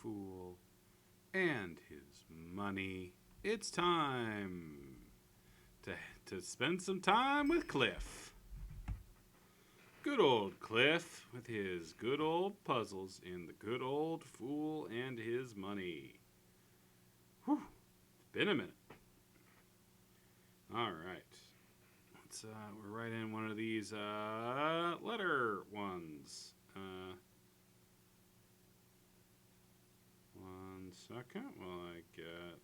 fool and his money. It's time to, to spend some time with Cliff. Good old Cliff with his good old puzzles in the good old fool and his money. Whew, it's been a minute. All right. We're right in one of these letter ones. One second while I get.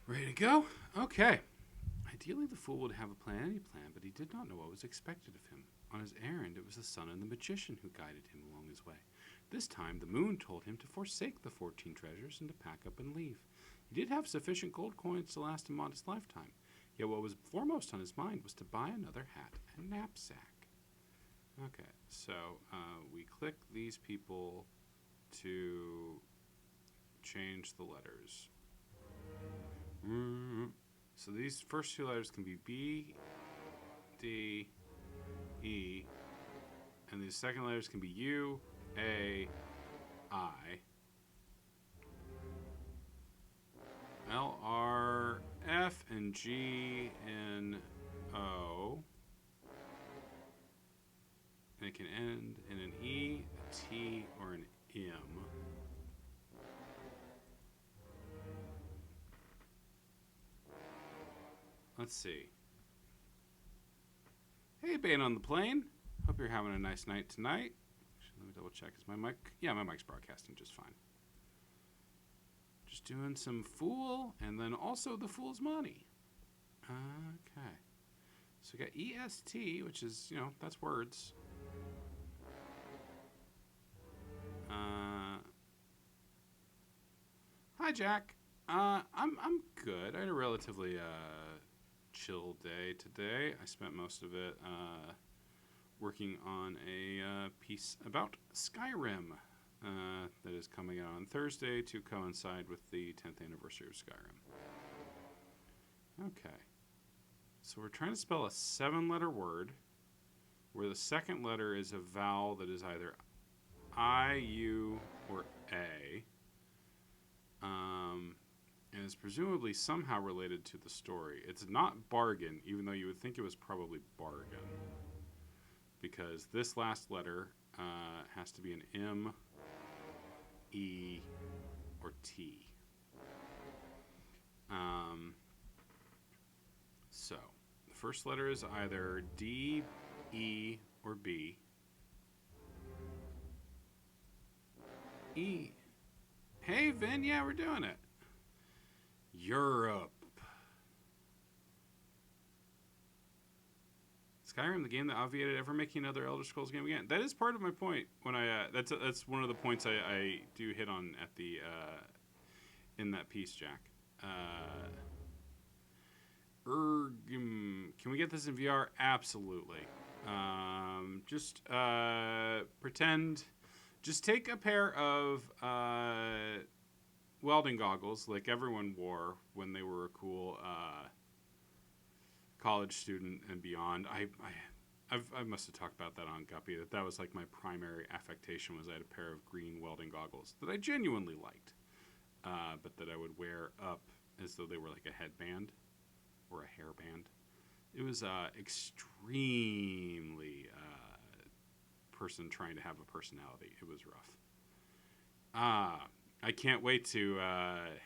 Ready to go? Okay. Ideally, the fool would have any plan, but he did not know what was expected of him. On his errand, it was the sun and the magician who guided him along his way. This time, the moon told him to forsake the 14 treasures and to pack up and leave. He did have sufficient gold coins to last a modest lifetime, yet what was foremost on his mind was to buy another hat and knapsack. Okay, so we click these people to change the letters. So these first two letters can be B, D, E, and these second letters can be U, A, I, L, R, F, and G, and O. And it can end in an E, a T, or an M. Let's see. Hey, Bane on the plane. Hope you're having a nice night tonight. Actually, let me double check. Is my mic? Yeah, my mic's broadcasting just fine. Just doing some fool and then also the fool's money. Okay. So we got EST, which is, that's words. Hi, Jack. I'm good. I had a relatively chill day today. I spent most of it working on a piece about Skyrim that is coming out on Thursday to coincide with the 10th anniversary of Skyrim. Okay. So we're trying to spell a 7-letter word where the second letter is a vowel that is either I, U, or A. And is presumably somehow related to the story. It's not bargain, even though you would think it was probably bargain. Because this last letter has to be an M, E, or T. So, the first letter is either D, E, or B. E. Hey, Vin, yeah, we're doing it. Europe. Skyrim, the game that obviated ever making another Elder Scrolls game again. That is part of my point. When I that's one of the points I do hit on at the in that piece, Jack. Can we get this in VR? Absolutely. Just pretend. Just take a pair of welding goggles like everyone wore when they were a cool college student and beyond. I must have talked about that on Guppy, that was like my primary affectation, was I had a pair of green welding goggles that I genuinely liked, but that I would wear up as though they were like a headband or a hairband. It was extremely person trying to have a personality. It was rough. I can't wait to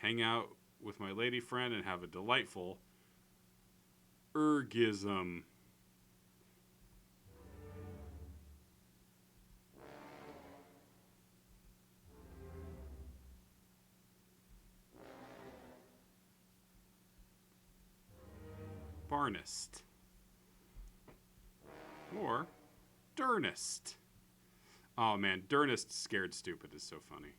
hang out with my lady friend and have a delightful ergism. Barnest. Or Durnest. Oh man, Durnest scared stupid is so funny.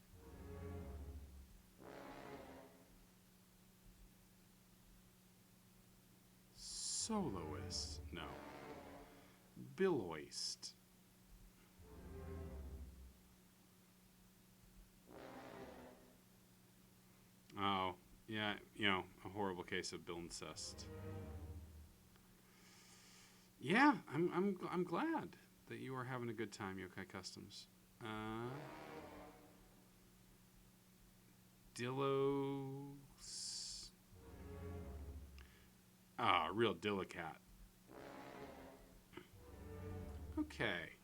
Soloist. No. Billoist. Oh, yeah, a horrible case of Bill incest. Yeah, I'm glad that you are having a good time, Yokai Customs. Uh, Dillos. Ah, real Dillicat. Okay.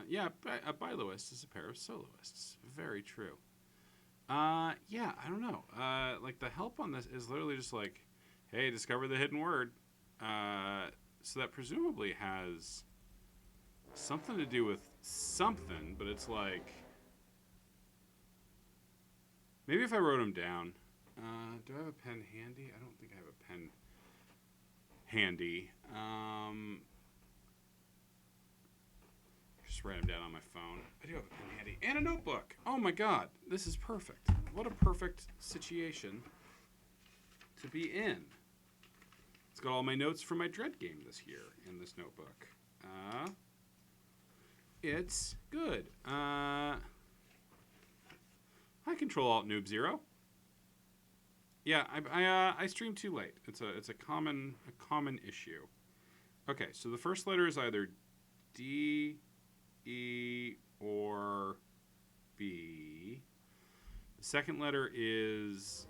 Yeah, a biloist is a pair of soloists. Very true. Yeah, I don't know. Like the help on this is literally just like, hey, discover the hidden word. So that presumably has something to do with something, but it's like maybe if I wrote them down. Do I have a pen handy? I don't think I have a pen handy. Just write them down on my phone. I do have a pen handy and a notebook. Oh my god, this is perfect. What a perfect situation to be in. It's got all my notes from my Dread game this year in this notebook. It's good. Hi, Control Alt Noob Zero. Yeah, I stream too late. It's a common issue. Okay, so the first letter is either D, E, or B. The second letter is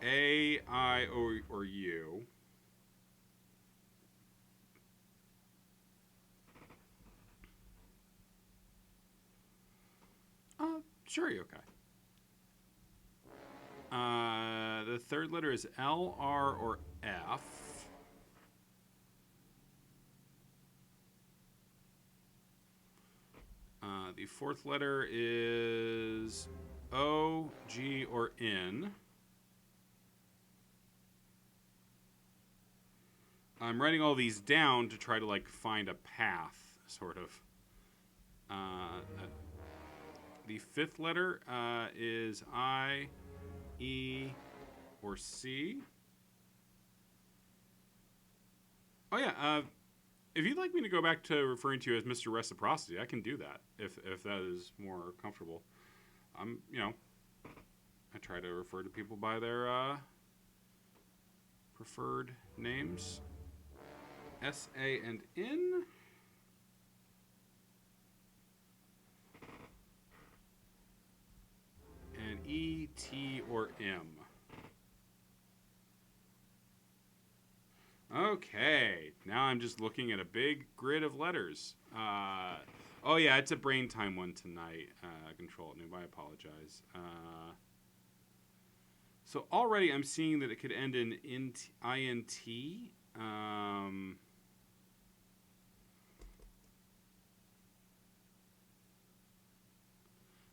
A, I, or U. Sure, Yokai. The third letter is L, R, or F. The fourth letter is O, G, or N. I'm writing all these down to try to like find a path, sort of. The fifth letter is I, E, or C. Oh yeah. If you'd like me to go back to referring to you as Mr. Reciprocity, I can do that if that is more comfortable. I try to refer to people by their preferred names. S, A, and N. And E, T, or M. Okay, now I'm just looking at a big grid of letters. Oh yeah, it's a brain time one tonight. Control Noob, I apologize. So already I'm seeing that it could end in INT.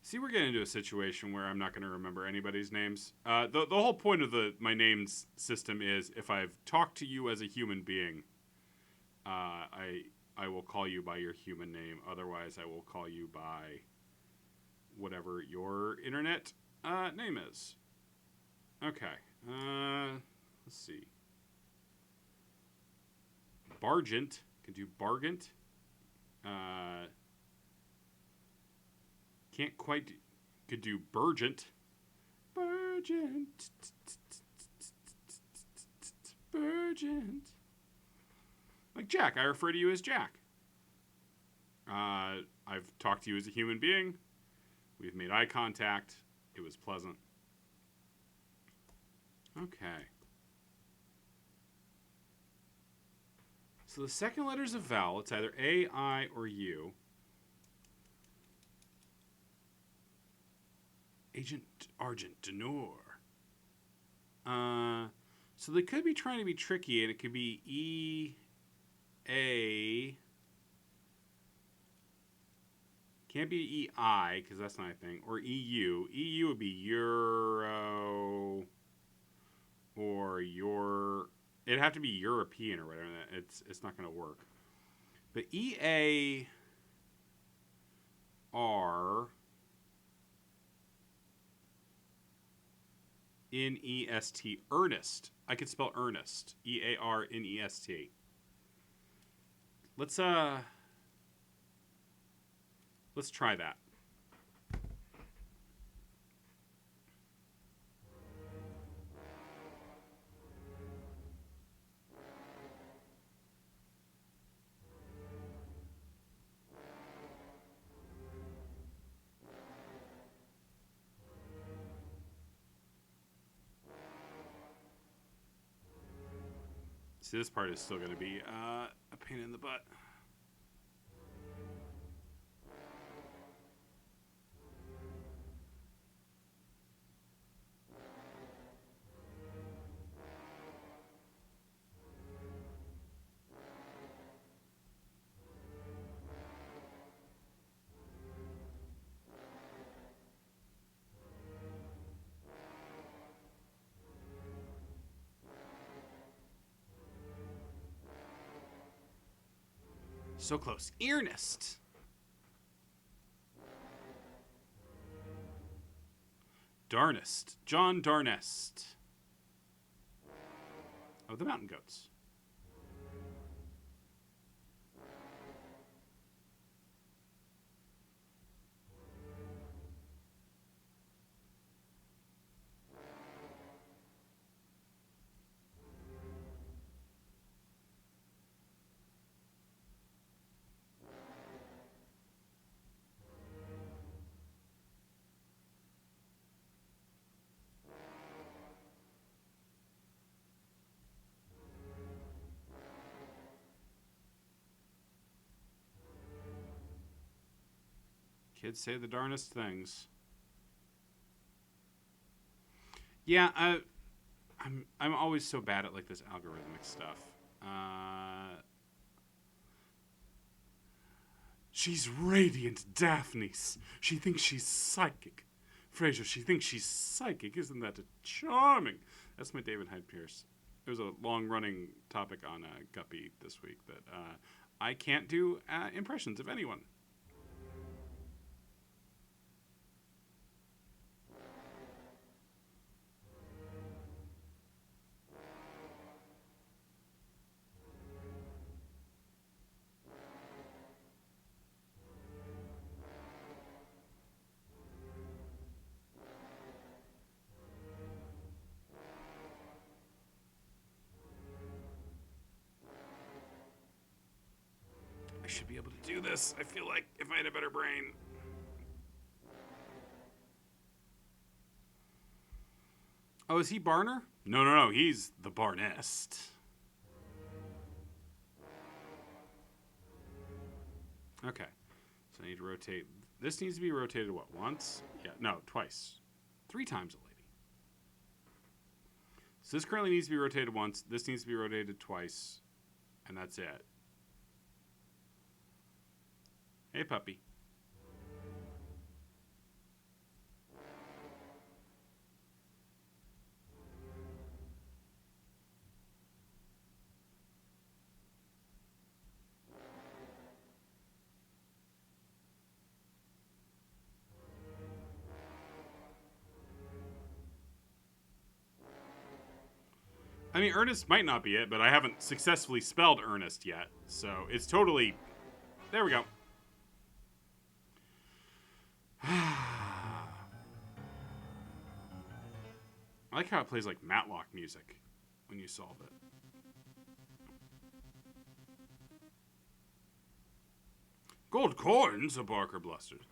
See, we're getting into a situation where I'm not going to remember anybody's names. The whole point of my names system is if I've talked to you as a human being, I will call you by your human name. Otherwise, I will call you by whatever your internet name is. Okay. Let's see. Bargent. Could do Bargant. Can't quite. Could do Burgent. Burgent. Burgent. Like Jack. I refer to you as Jack. I've talked to you as a human being. We've made eye contact. It was pleasant. Okay. So the second letter is a vowel. It's either A, I, or U. Agent Argent Denor. So they could be trying to be tricky, and it could be E, A. Can't be E, I, because that's not a thing. Or EU. EU would be Euro. Or your. It'd have to be European or whatever. It's not going to work. But EAR. N-E-S-T. Earnest. I could spell earnest. E-A-R-N-E-S-T. Let's try that. See, this part is still going to be a pain in the butt. So close. Earnest. Darnest. John Darnest. Oh, the Mountain Goats. Kids say the darnest things. Yeah, I'm always so bad at like this algorithmic stuff. She's radiant, Daphnis. She thinks she's psychic. Fraser, she thinks she's psychic. Isn't that charming? That's my David Hyde Pierce. It was a long-running topic on Guppy this week that I can't do impressions of anyone. I should be able to do this. I feel like if I had a better brain. Oh, is he Barner? No. He's the Barnest. Okay. So I need to rotate. This needs to be rotated, what, once? Yeah, no, twice. 3 times a lady. So this currently needs to be rotated once. This needs to be rotated twice. And that's it. Hey, puppy. I mean, Ernest might not be it, but I haven't successfully spelled Ernest yet. So it's totally... There we go. I like how it plays like Matlock music when you solve it. Gold coins, a Barker blustered.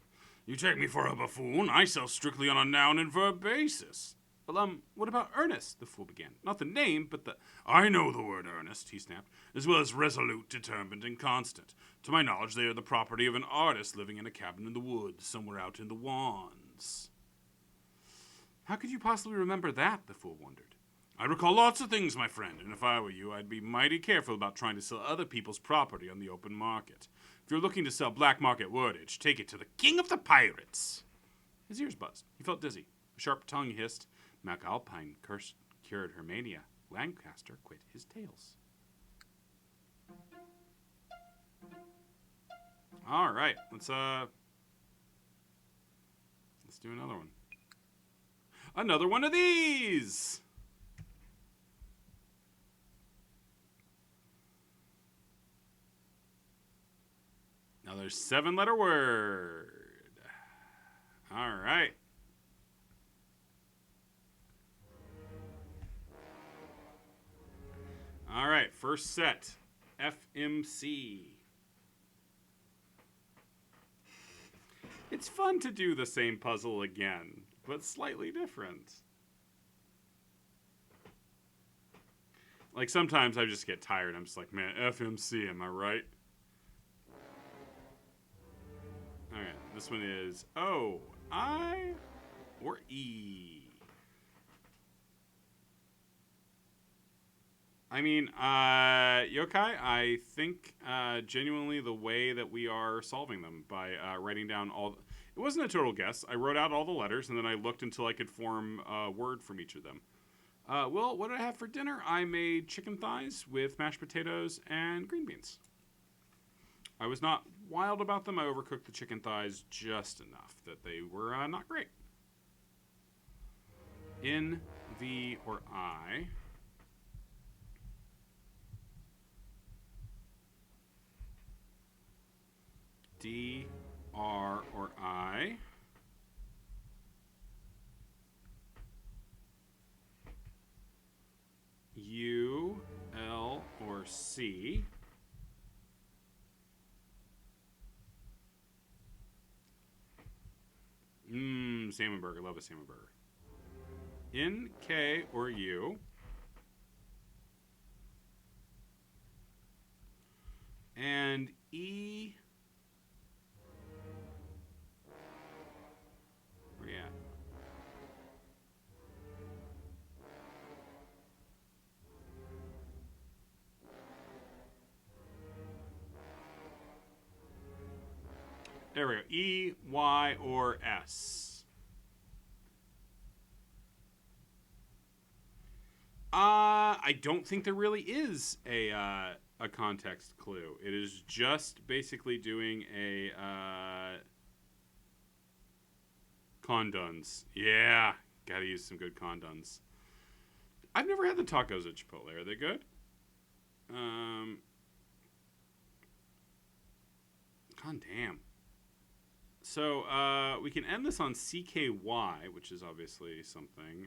You take me for a buffoon. I sell strictly on a noun and verb basis. Well, what about Ernest? The fool began. Not the name, but the... I know the word earnest, he snapped, as well as resolute, determined, and constant. To my knowledge, they are the property of an artist living in a cabin in the woods, somewhere out in the Wands. How could you possibly remember that? The fool wondered. I recall lots of things, my friend, and if I were you, I'd be mighty careful about trying to sell other people's property on the open market. If you're looking to sell black market wordage, take it to the king of the pirates. His ears buzzed. He felt dizzy. A sharp tongue hissed. MacAlpine cured her mania. Lancaster quit his tales. All right, let's do another one. Another one of these. Another 7-letter word. All right. All right, first set, FMC. It's fun to do the same puzzle again, but slightly different. Like, sometimes I just get tired. I'm just like, man, FMC, am I right? Okay, this one is O, I, or E. I mean, yokai, I think genuinely the way that we are solving them by writing down all. It wasn't a total guess. I wrote out all the letters and then I looked until I could form a word from each of them. Well, what did I have for dinner? I made chicken thighs with mashed potatoes and green beans. I was not wild about them. I overcooked the chicken thighs just enough that they were not great. In, the, or I. D, R, or I. U, L, or C. Salmon burger. Love a salmon burger. In, K, or U. And E. Where you at? There we go. E, Y, or S. I don't think there really is a context clue. It is just basically doing a condons. Yeah, gotta use some good condons. I've never had the tacos at Chipotle. Are they good? God damn. So we can end this on CKY, which is obviously something.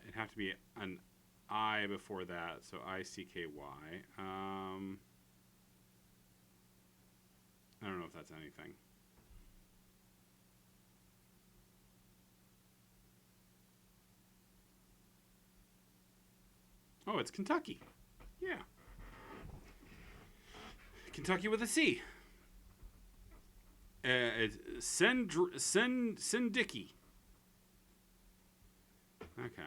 It'd have to be an I before that, so ICKY. I don't know if that's anything. Oh, it's Kentucky. Yeah. Kentucky with a C. It's Sendicky. Okay.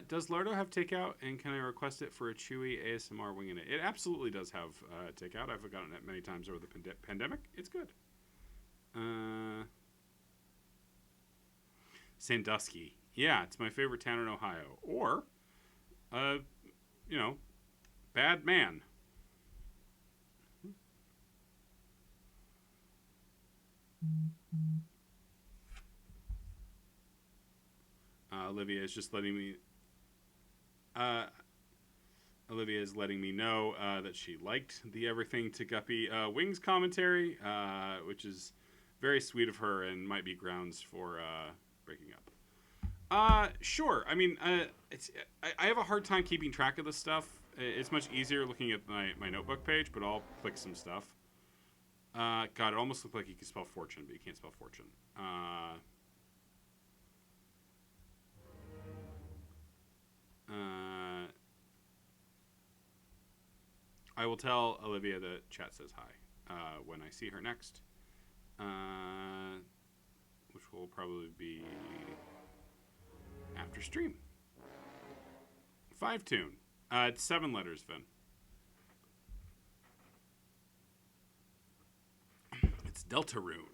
Does Lardo have takeout, and can I request it for a Chewy ASMR winging it? It absolutely does have takeout. I've gotten it many times over the pandemic. It's good. Sandusky. Yeah, it's my favorite town in Ohio. Or, you know, Bad Man. Olivia is just letting me. Olivia is letting me know that she liked the Everything to Guppy Wings commentary, which is very sweet of her and might be grounds for breaking up. Sure. I mean, I have a hard time keeping track of this stuff. It's much easier looking at my notebook page, but I'll click some stuff. God, it almost looked like you could spell fortune, but you can't spell fortune. I will tell Olivia that chat says hi when I see her next, which will probably be after stream. 5 tune. It's 7 letters, Finn. It's Deltarune.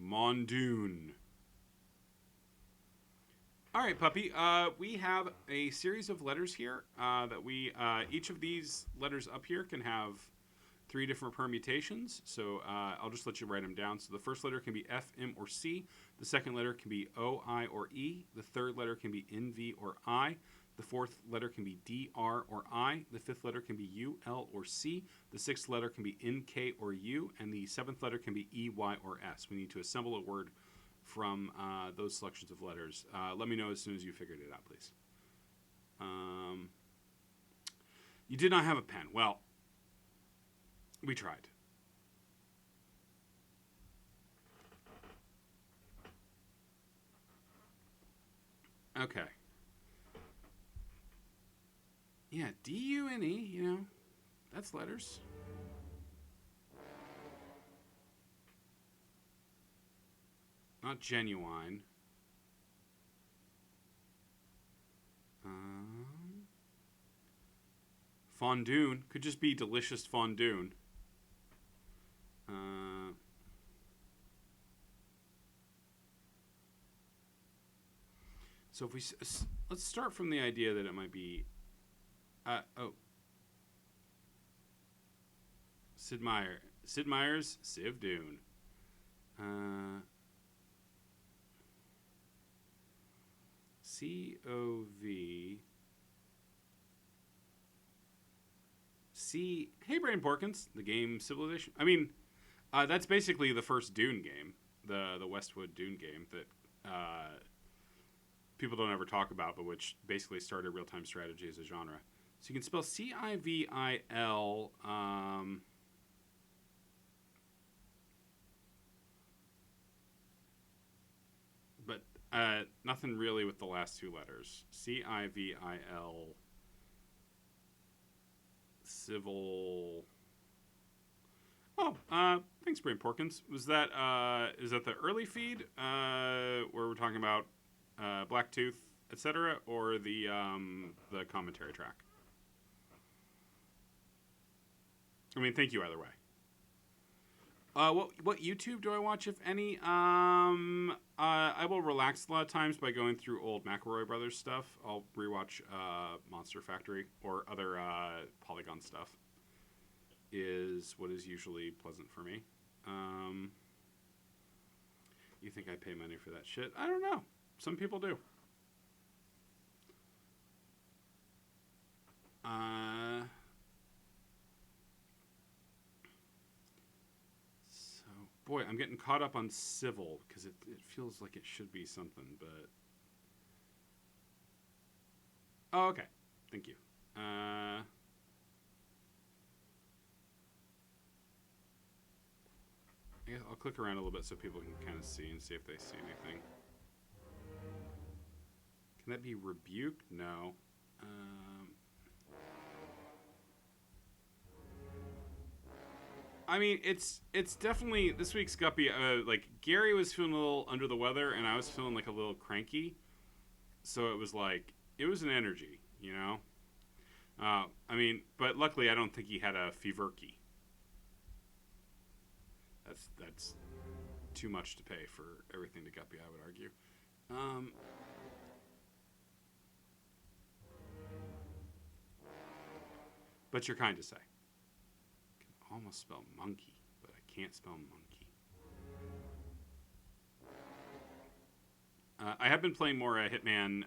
Mondoon. All right, puppy. We have a series of letters here that we each of these letters up here can have 3 different permutations. So I'll just let you write them down. So the first letter can be F, M, or C. The second letter can be O, I, or E. The third letter can be N, V, or I. The fourth letter can be D, R, or I. The fifth letter can be U, L, or C. The sixth letter can be N, K, or U. And the seventh letter can be E, Y, or S. We need to assemble a word from those selections of letters. Let me know as soon as you figured it out, please. You did not have a pen. Well, we tried. Okay. Yeah, D-U-N-E, you know, that's letters. Not genuine. Fondoon. Could just be delicious fondoon. So if we... Let's start from the idea that it might be... Sid Meier's Civ Dune. C-O-V... Hey, Brain Porkins, the game Civilization. I mean, that's basically the first Dune game, the Westwood Dune game that people don't ever talk about, but which basically started real-time strategy as a genre. So you can spell C-I-V-I-L. But nothing really with the last two letters. C-I-V-I-L. Civil. Oh, thanks, Brain Porkins. Was that is that the early feed where we're talking about Blacktooth, etc., or the commentary track? I mean, thank you either way. What YouTube do I watch, if any? I will relax a lot of times by going through old McElroy Brothers stuff. I'll rewatch Monster Factory or other Polygon stuff. Is what is usually pleasant for me. You think I pay money for that shit? I don't know. Some people do. Boy, I'm getting caught up on civil because it feels like it should be something, but... Oh, okay. Thank you. I guess I'll click around a little bit so people can kind of see and see if they see anything. Can that be rebuke? No. I mean, it's definitely this week's Guppy. Like Gary was feeling a little under the weather, and I was feeling like a little cranky. So it was like it was an energy, you know. I mean, but luckily I don't think he had a feverky. That's too much to pay for everything to Guppy, I would argue. But you're kind to say. Almost spell monkey, but I can't spell monkey. I have been playing more Hitman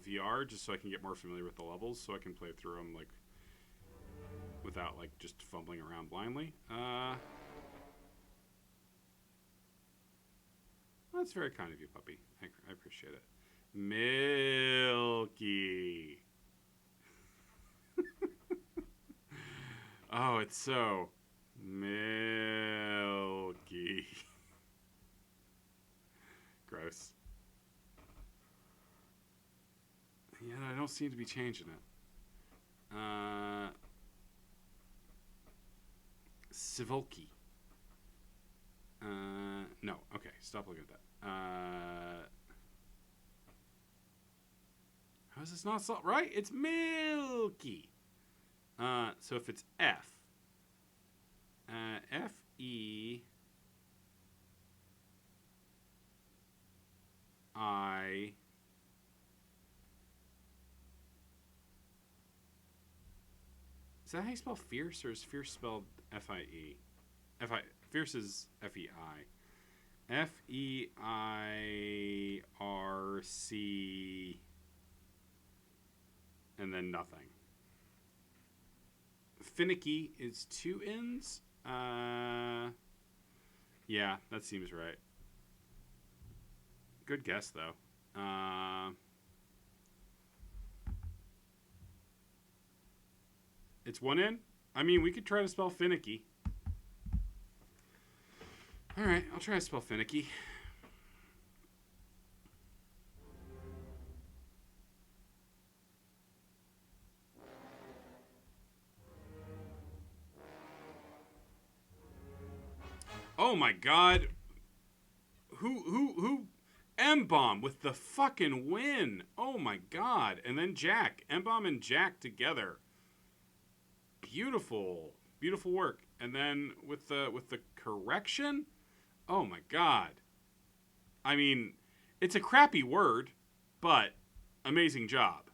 VR just so I can get more familiar with the levels, so I can play through them like without like just fumbling around blindly. Well, that's very kind of you, puppy. I appreciate it. Milky. Oh, it's so milky. Gross. Yeah, I don't seem to be changing it. Civilki. No. Okay, stop looking at that. How is this not salt? Right? It's milky. So if it's F, F-E-I, is that how you spell fierce, or is fierce spelled F-I-E? Fierce is F-E-I. F-E-I-R-C, and then nothing. Finicky is 2 N's. Yeah, that seems right. Good guess, though. It's one in? I mean, we could try to spell finicky. All right, I'll try to spell finicky. Oh my god. Who? M-Bomb with the fucking win. Oh my god. And then Jack. M-Bomb and Jack together. Beautiful. Beautiful work. And then with the correction? Oh my god. I mean, it's a crappy word, but amazing job.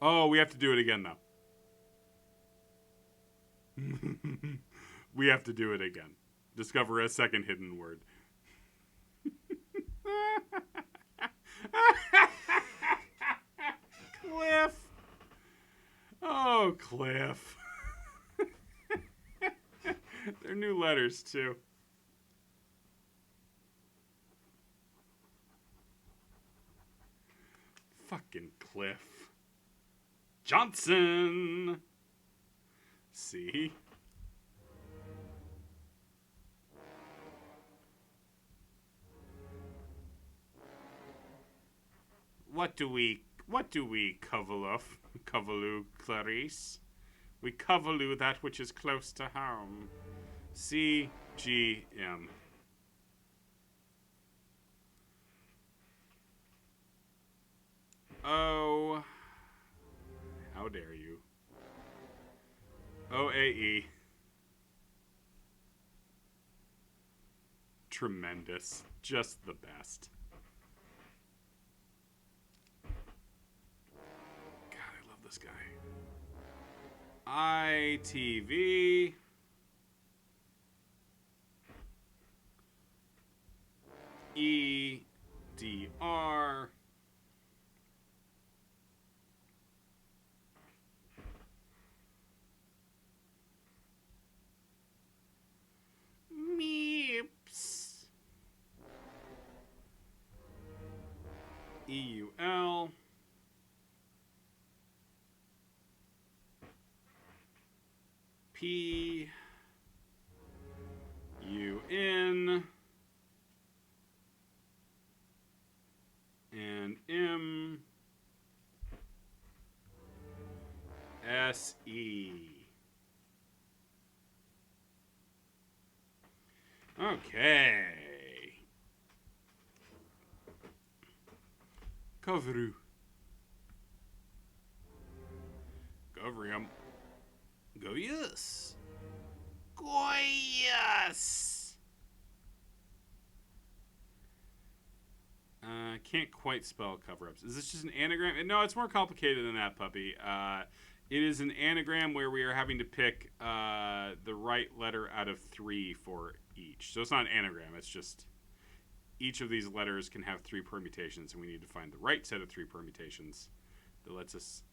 Oh, we have to do it again, though. We have to do it again. Discover a second hidden word. Cliff. Oh, Cliff. They're new letters, too. Fucking Cliff. Johnson. See? What do we covaloo, Clarice? We covaloo that which is close to home. CGM. Oh, how dare you? OAE. Tremendous. Just the best. God, I love this guy. ITV. EDR. Meeps. EUL. PUN. And MSE. Okay. Coveru. Govrium. Goyus. Goyus. Can't quite spell cover-ups. Is this just an anagram? No, it's more complicated than that, puppy. It is an anagram where we are having to pick the right letter out of 3 for each. So it's not an anagram. It's just each of these letters can have 3 permutations, and we need to find the right set of 3 permutations that lets us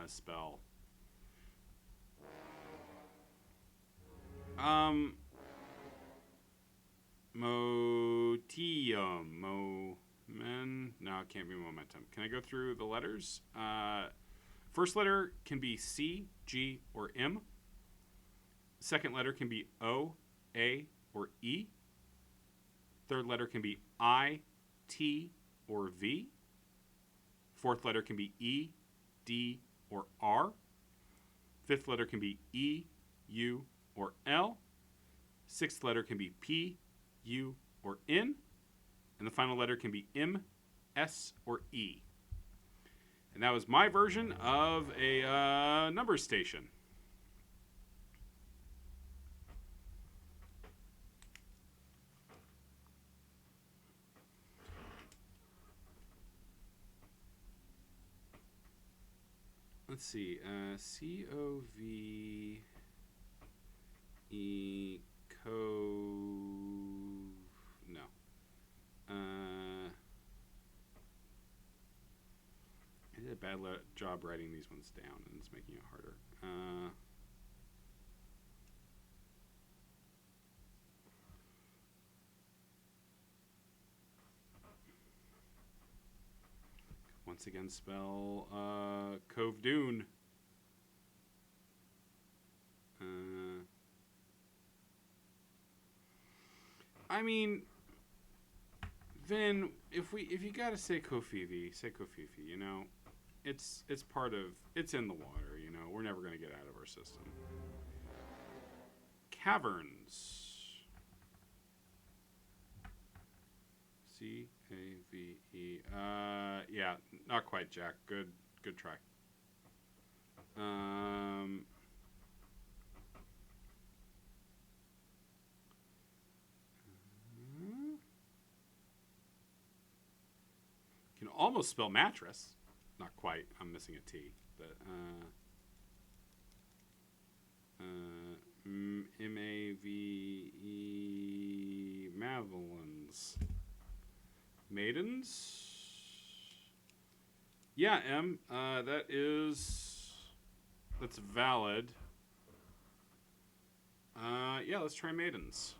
spell. Motium. No, it can't be momentum. Can I go through the letters? First letter can be C, G, or M. Second letter can be O, A, or E. Third letter can be I, T, or V. Fourth letter can be E, D, or R. Fifth letter can be E, U, or L. Sixth letter can be P, U, or N. And the final letter can be M, S, or E. And that was my version of a number station. Let's see. C-O-V-E, no. I did a bad job writing these ones down, and it's making it harder. once again spell Cove Dune. I mean, Vin, if you gotta say Kofifi, say Kofifi. You know, it's part of, it's in the water. You know, we're never gonna get out of our system. Caverns. C-A-V-E. Yeah, not quite, Jack. Good try. Can almost spell mattress. Not quite. I'm missing a T. But M-A-V-E. Mavelins. Maidens. Yeah, M. That's valid. Yeah, let's try maidens.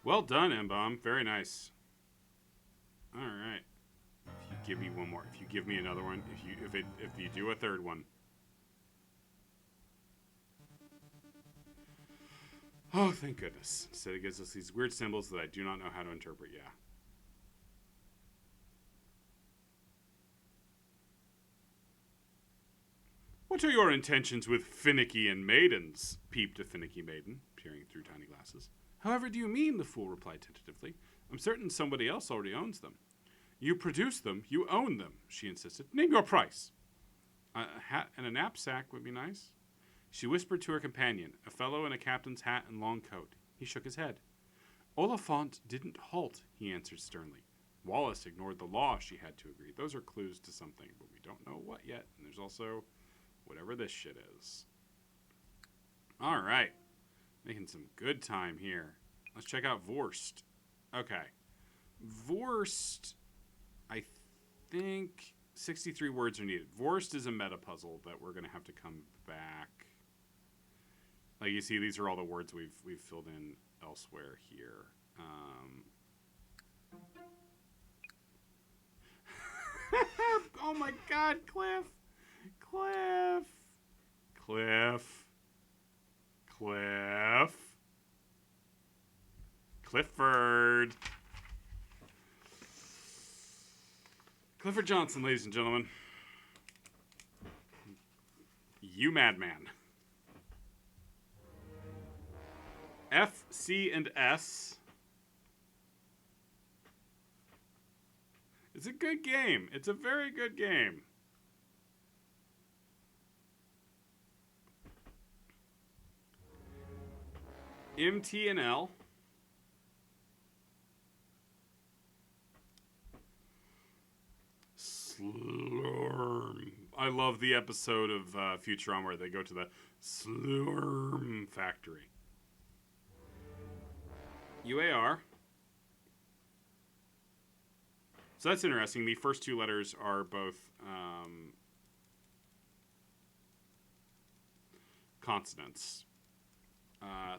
Well done, M-Bomb. Very nice. All right. If you give me one more, if you give me another one, if you do a third one. Oh, thank goodness. Instead it gives us these weird symbols that I do not know how to interpret. Yeah. What are your intentions with finicky and maidens? Peeped a finicky maiden, peering through tiny glasses. However do you mean? The fool replied tentatively. I'm certain somebody else already owns them. You produce them, you own them, she insisted. Name your price. A hat and a knapsack would be nice. She whispered to her companion, a fellow in a captain's hat and long coat. He shook his head. Oliphant didn't halt, he answered sternly. Wallace ignored the law, she had to agree. Those are clues to something, but we don't know what yet. And there's also whatever this shit is. All right. Making some good time here. Let's check out Vorst. Okay. Vorst, I think 63 words are needed. Vorst is a meta puzzle that we're going to have to come back. Like you see, these are all the words we've filled in elsewhere here. Oh my God, Cliff! Clifford. Clifford Johnson, ladies and gentlemen. You madman. F, C, and S. It's a good game. It's a very good game. M, T, and L. Slurm. I love the episode of Futurama where they go to the Slurm factory. UAR. So that's interesting. The first two letters are both consonants.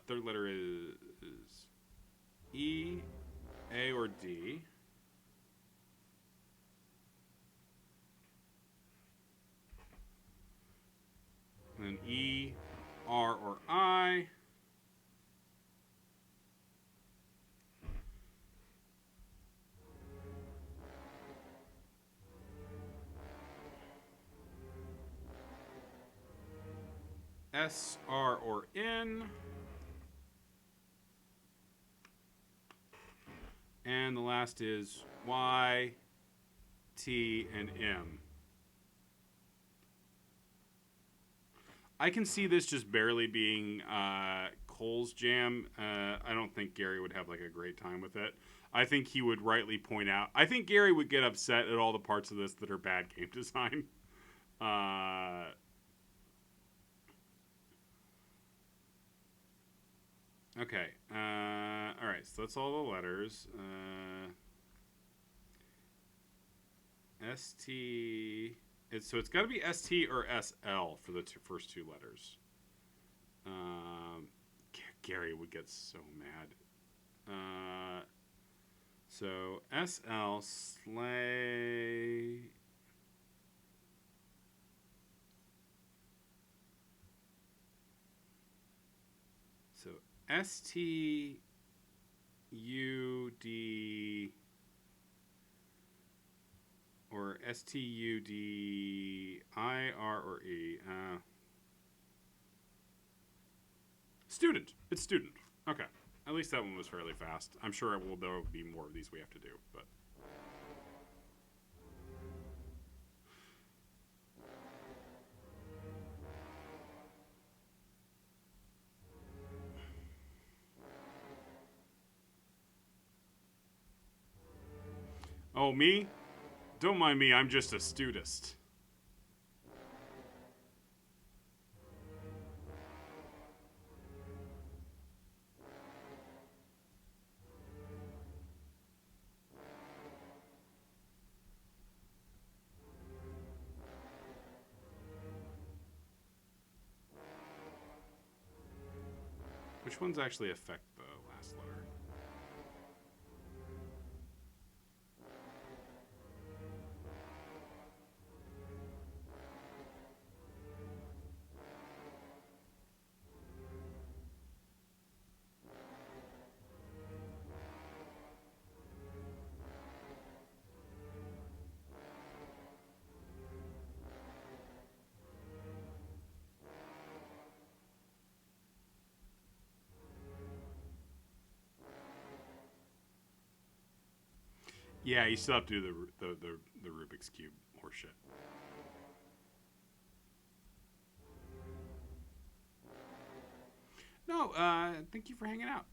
Third letter is E, A, or D. And then E, R, or I. S, R, or N. And the last is Y, T, and M. I can see this just barely being Cole's jam. I don't think Gary would have like a great time with it. I think he would rightly point out. I think Gary would get upset at all the parts of this that are bad game design. Okay. All right. So that's all the letters. ST. It's got to be ST or SL for the first two letters. Gary would get so mad. So SL sleigh. So STUD or STUDIR or E. Student. It's student. Okay. At least that one was fairly fast. I'm sure there will be more of these we have to do, but. Oh, me? Don't mind me, I'm just a studist. Which ones actually affect the last letter? Yeah, you still have to do the Rubik's Cube horseshit. No, thank you for hanging out.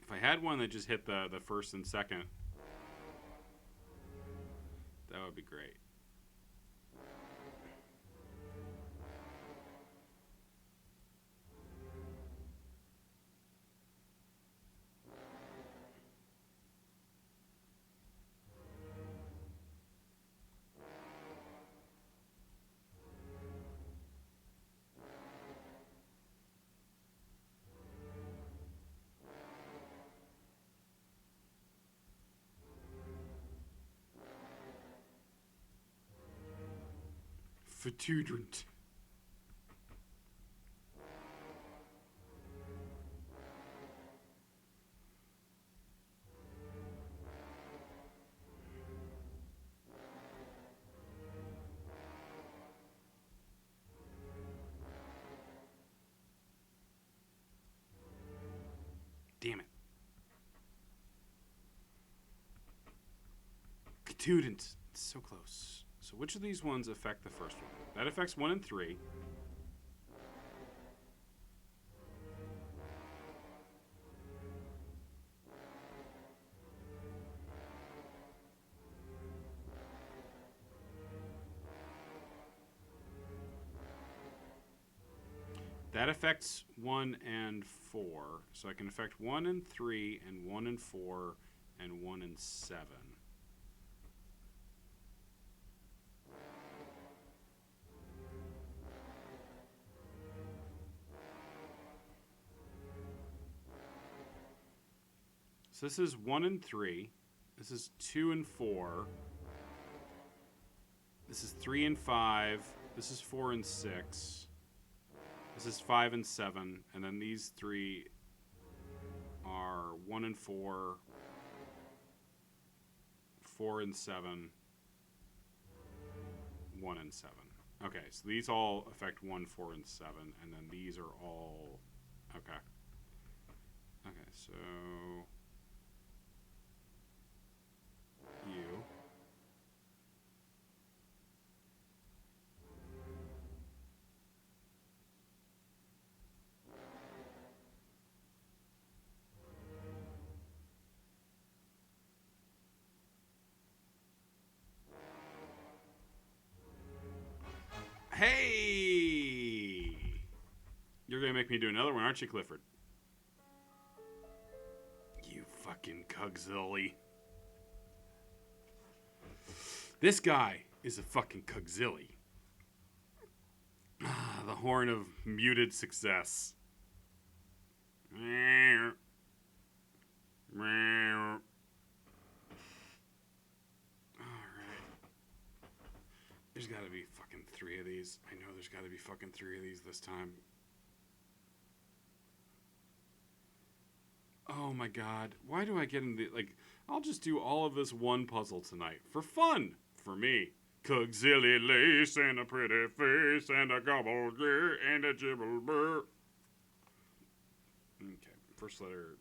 If I had one that just hit the first and second, that would be great. Fatudrent. Damn it. Student. It's so close. So which of these ones affect the first one? That affects 1 and 3. That affects 1 and 4. So I can affect 1 and 3 and 1 and 4 and 1 and 7. So this is 1 and 3. This is 2 and 4. This is 3 and 5. This is 4 and 6. This is 5 and 7. And then these three are 1 and 4, 4 and 7, 1 and 7. Okay, so these all affect 1, 4, and 7. And then these are all... Okay. Okay, so... you. Hey! You're gonna make me do another one, aren't you, Clifford? You fucking Cugzilly. This guy is a fucking Cugzilly. The horn of muted success. Alright. There's gotta be fucking 3 of these. I know there's gotta be fucking 3 of these this time. Oh my god. Why do I get in the... Like, I'll just do all of this one puzzle tonight. For fun. For me. Cugzilly lace and a pretty face and a gobble gear and a jibble burr. Okay, first letter.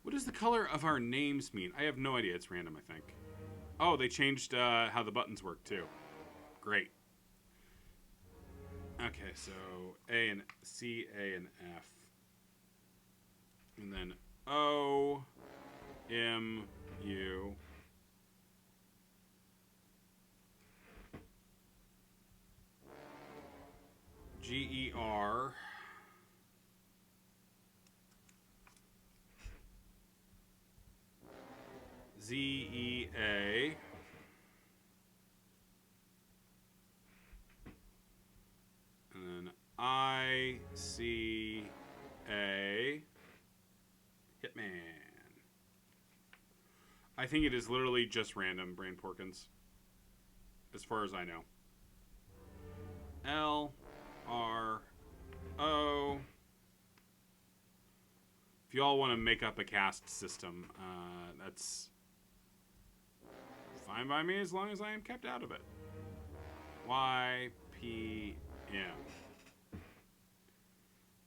What does the color of our names mean? I have no idea. It's random, I think. Oh, they changed how the buttons work, too. Great. Okay, so A and C, A and F. And then O, M, U. G, E, R. Z, E, A. And then I, C, A. Hitman. I think it is literally just random, Brain Porkins. As far as I know. L, R, O. If you all want to make up a caste system, that's fine by me as long as I am kept out of it. Y, P, M.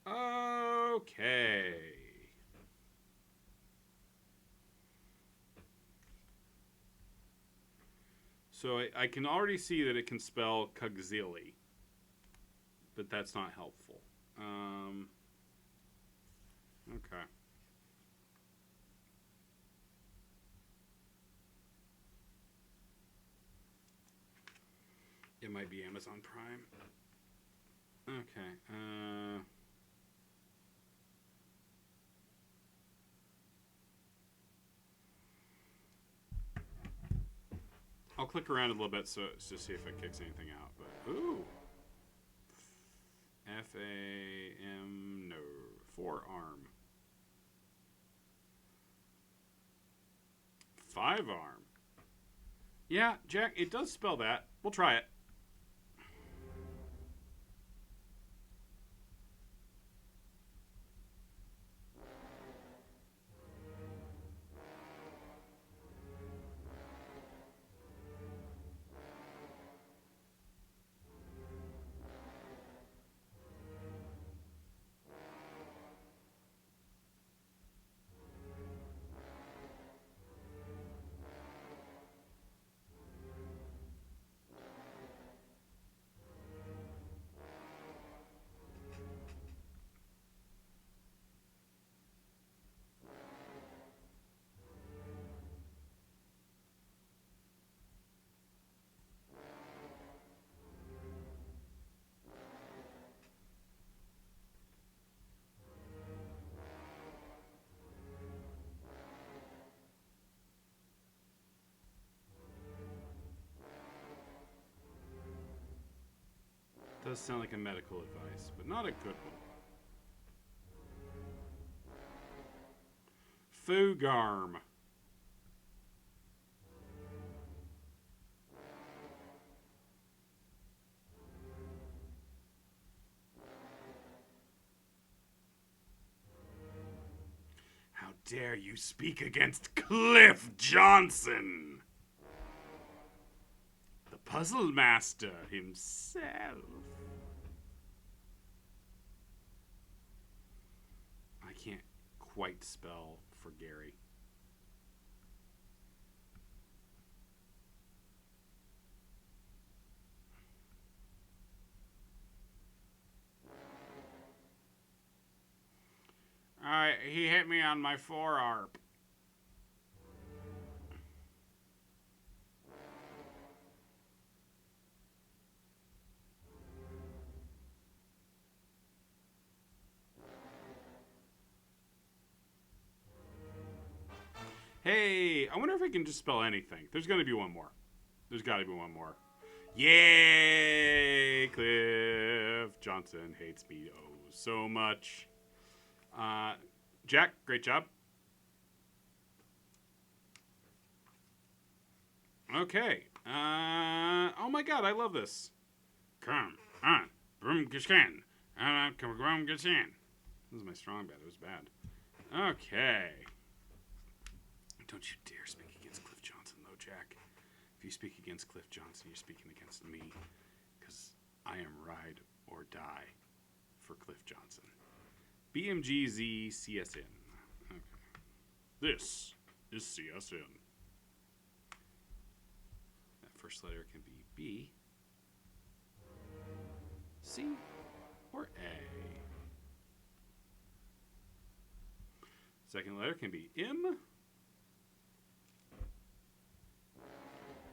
Okay. So I can already see that it can spell Cugzilly, but that's not helpful. Okay. It might be Amazon Prime. Okay. I'll click around a little bit so to see if it kicks anything out. But ooh, F-A-M, no, forearm, 5-arm. Yeah, Jack, it does spell that. We'll try it. Does sound like a medical advice, but not a good one. Fugarm. How dare you speak against Cliff Johnson? The Puzzle Master himself. I can't quite spell for Gary. He hit me on my forearm. Hey, I wonder if I can just spell anything. There's gonna be one more. There's gotta be one more. Yay! Cliff Johnson hates me oh so much. Jack, great job. Okay. Oh my god, I love this. Come on. Brumgishan. This is my strong bad. It was bad. Okay. Don't you dare speak against Cliff Johnson, though, Jack. If you speak against Cliff Johnson, you're speaking against me. Because I am ride or die for Cliff Johnson. BMGZ CSN. Okay. This is CSN. That first letter can be B, C, or A. Second letter can be M,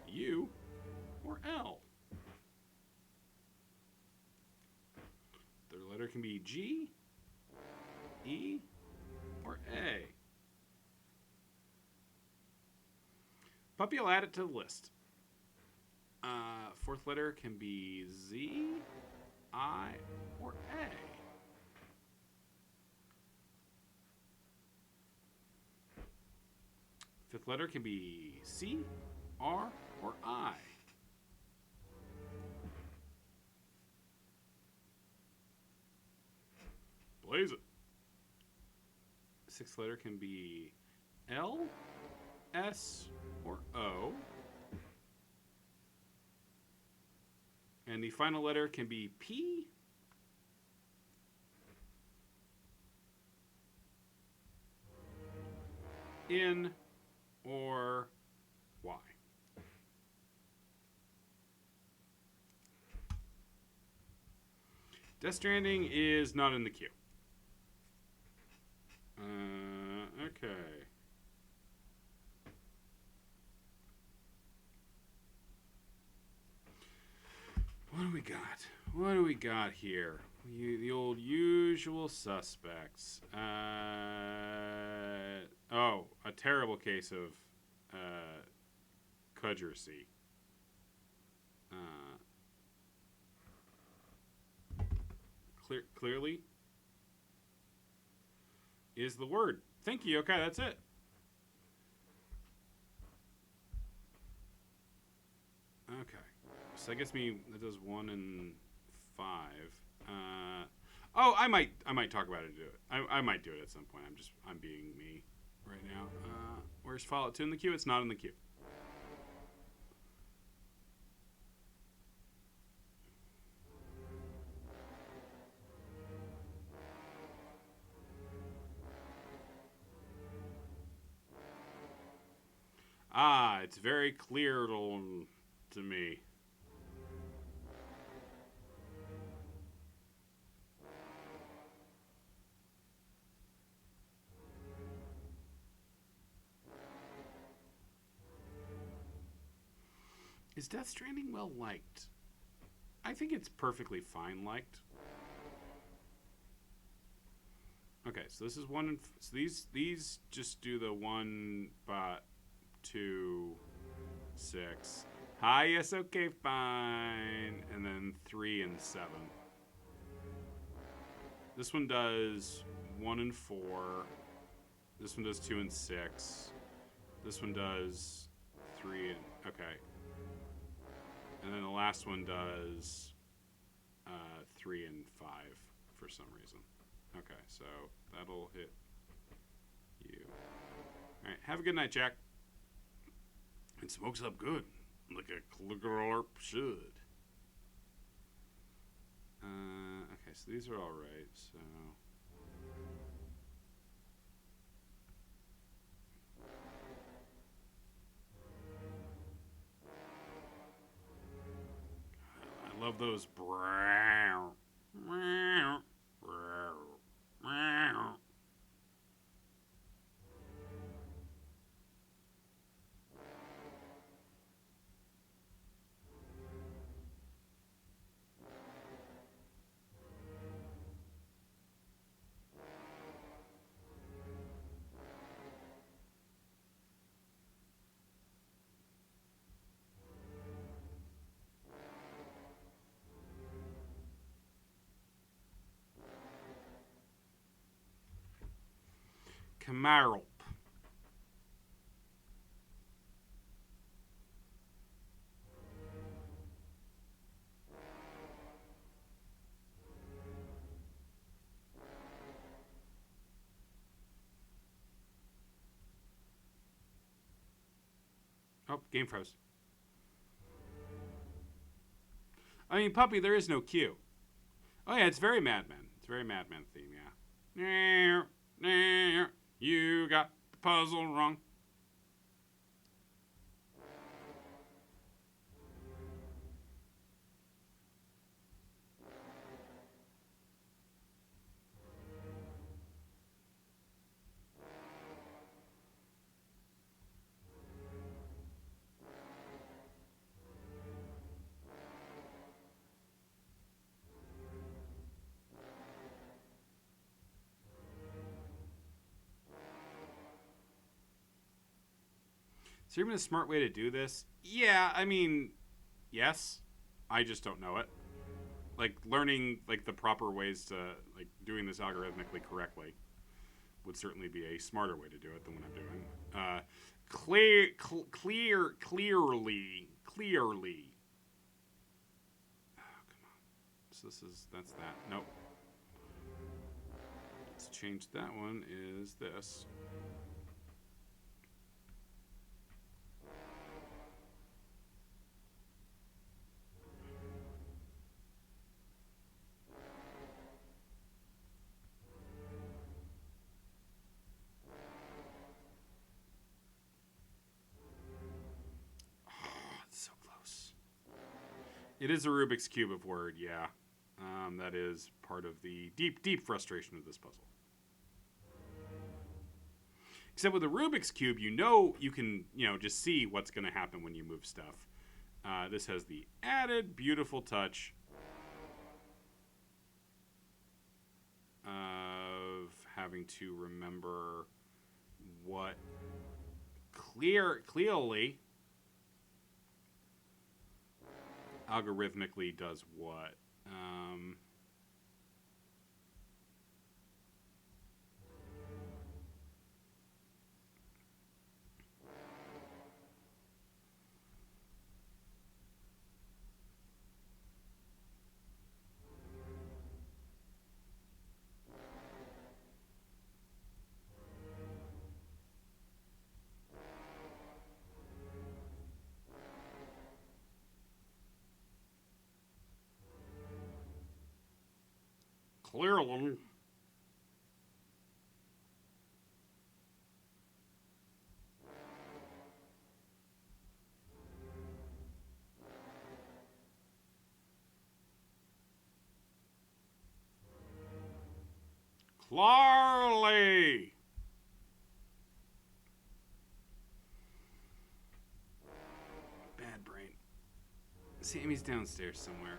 U, or L. Third letter can be G, E, or A. Puppy will add it to the list. Fourth letter can be Z, I, or A. Fifth letter can be C, R, or I. Blaze it. Sixth letter can be L, S, or O. And the final letter can be P, N, or Y. Death Stranding is not in the queue. Okay. What do we got? What do we got here? The old usual suspects. Oh, a terrible case of cudgeracy. Clearly is the word. Thank you. Okay, that's it. Okay. So that gets me. That does 1 and 5. Oh, I might talk about it and do it. I might do it at some point. I'm being me right now. Where's Fallout 2 in the queue? It's not in the queue. It's very clear to me. Is Death Stranding well liked? I think it's perfectly fine liked. Okay, so this is one. So these just do the 1, 2, 6. Hi, yes, okay, fine, and then 3 and 7. This one does 1 and 4. This one does 2 and 6. This one does 3 and okay. And then the last one does 3 and 5 for some reason. Okay, so that'll hit you. All right, have a good night, Jack. It smokes up good, like a Cligorp should. Okay, so these are all right. So I love those brown. Kamarlp. Oh, game froze. I mean, Puppy, there is no Q. Oh, yeah, it's very Madman. It's very Madman theme, yeah. You got the puzzle wrong. Is there even a smart way to do this? Yeah, I mean, yes. I just don't know it. Like, learning, like, the proper ways to, like, doing this algorithmically correctly would certainly be a smarter way to do it than what I'm doing. Clearly. Oh, come on. So that's that. Nope. Let's change that one, is this. So close. It is a Rubik's Cube of Word, yeah. That is part of the deep frustration of this puzzle. Except with a Rubik's Cube, you can, just see what's going to happen when you move stuff. This has the added beautiful touch of having to remember what clearly algorithmically does what. Clearly. Clarly. Bad brain. Sammy's downstairs somewhere.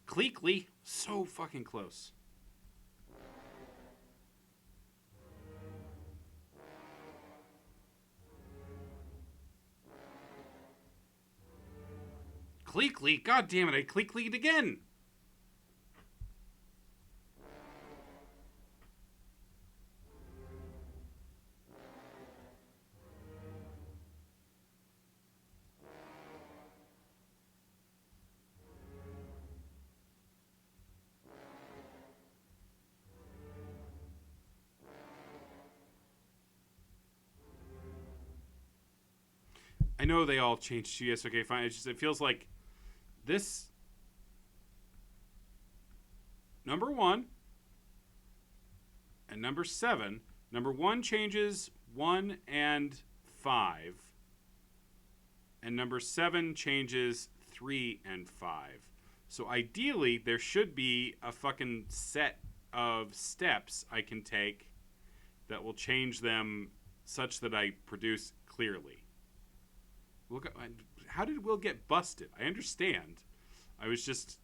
Cleekly, so fucking close. Cleekly, god damn it, I cleeklied again. I know they all changed to yes, okay, fine. It feels like this number 1 and number 7. Number 1 changes 1 and 5. And number 7 changes 3 and 5. So ideally, there should be a fucking set of steps I can take that will change them such that I produce clearly. How did Will get busted? I understand. I'm just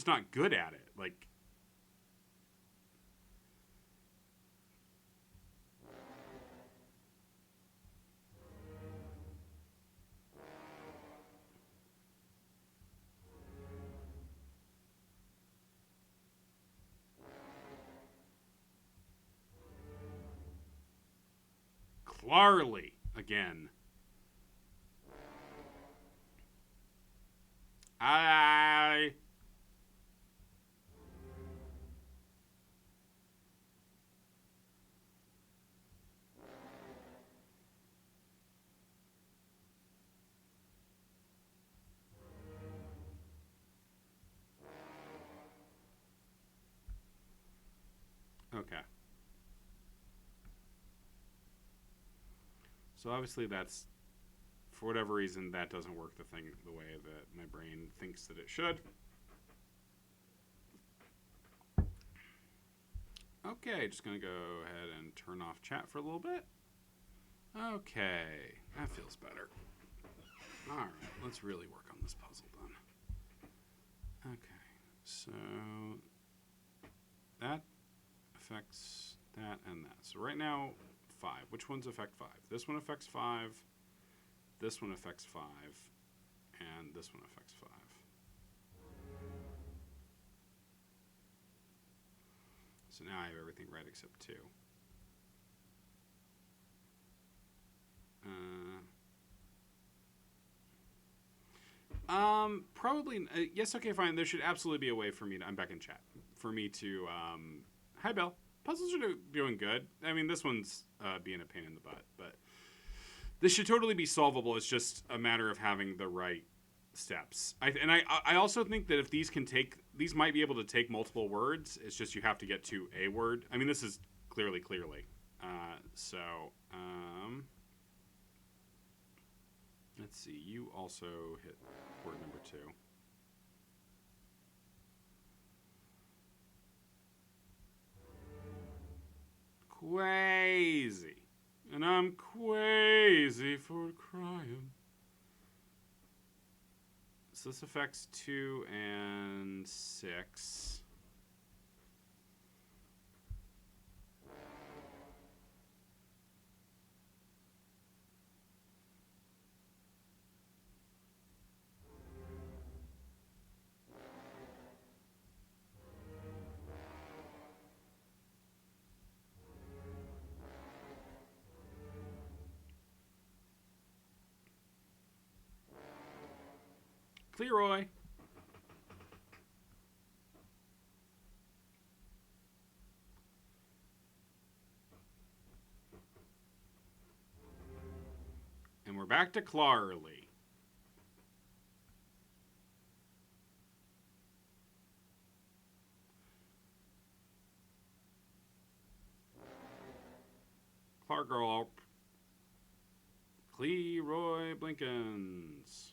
not good at it. Like, Clarly again. I okay. So obviously that's, for whatever reason, that doesn't work the way that my brain thinks that it should. Okay, just gonna go ahead and turn off chat for a little bit. Okay, that feels better. All right, let's really work on this puzzle then. Okay, so that affects that and that. So right now, 5. Which ones affect 5? This one affects 5. This one affects 5. And this one affects 5. So now I have everything right except 2. Probably, yes, okay, fine. There should absolutely be a way for me to, I'm back in chat, for me to, hi, Belle. Puzzles are doing good. I mean, this one's being a pain in the butt, but this should totally be solvable. It's just a matter of having the right steps. I also think that if these might be able to take multiple words. It's just you have to get to a word. I mean, this is clearly. Let's see. You also hit word number 2. Crazy. And I'm crazy for crying. So this affects 2 and 6. Cleroy. And we're back to Clarly. Clargarl. Cleroy Blinkens.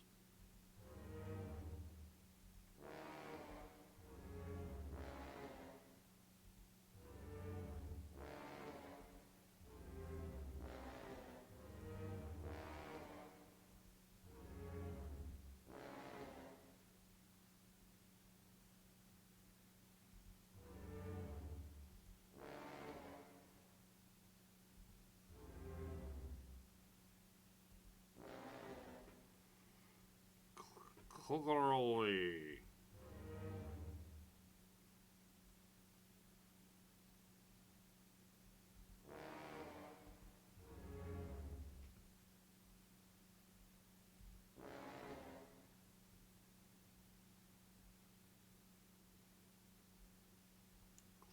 Clarly.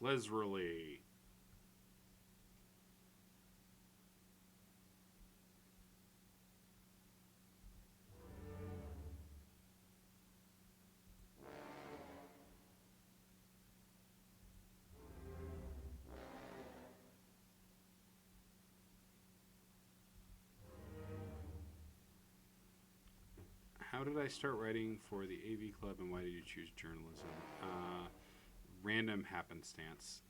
Lesrily. How did I start writing for the AV Club, and why did you choose journalism? random happenstance.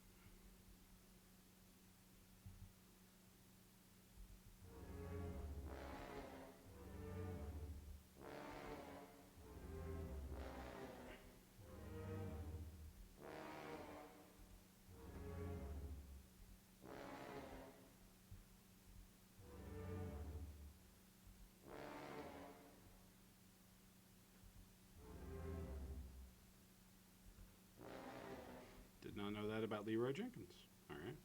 Did not know that about Leroy Jenkins. All right.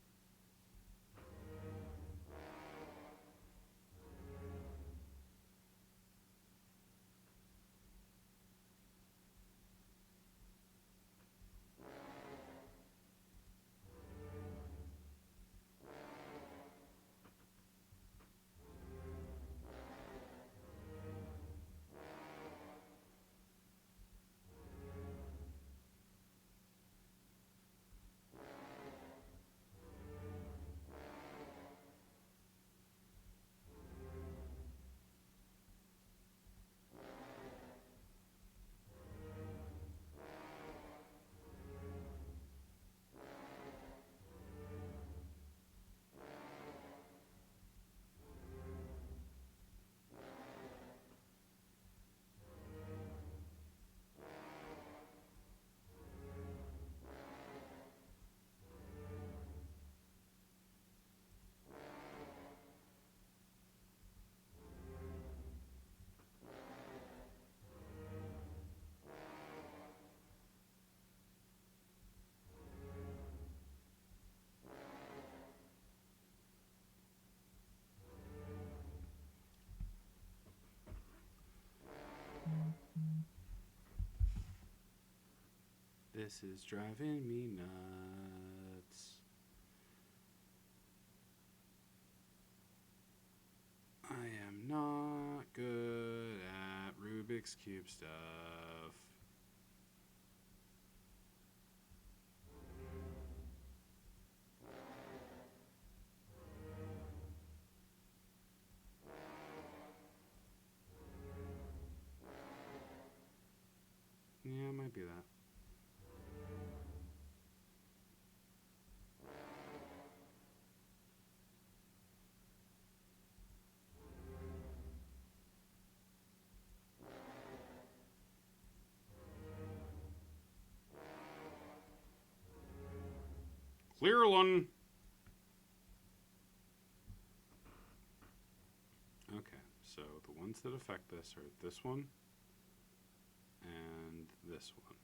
This is driving me nuts. I am not good at Rubik's Cube stuff. Yeah, it might be that. Clearland. Okay, so the ones that affect this are this one and this one.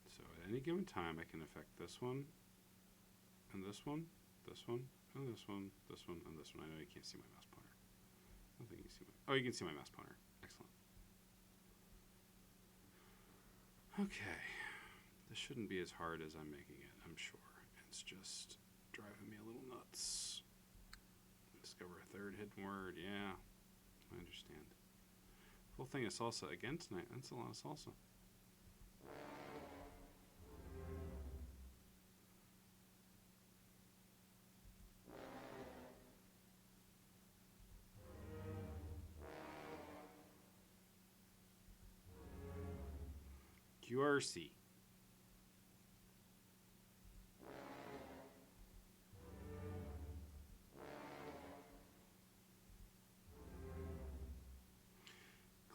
So at any given time, I can affect this one, and this one, this one, and this one, this one, and this one. I know you can't see my mouse pointer. I don't think you can see my... Oh, you can see my mouse pointer. Excellent. Okay. This shouldn't be as hard as I'm making it, I'm sure. It's just driving me a little nuts. Discover a third hidden word. Yeah, I understand. Full thing of salsa again tonight. That's a lot of salsa. QRC.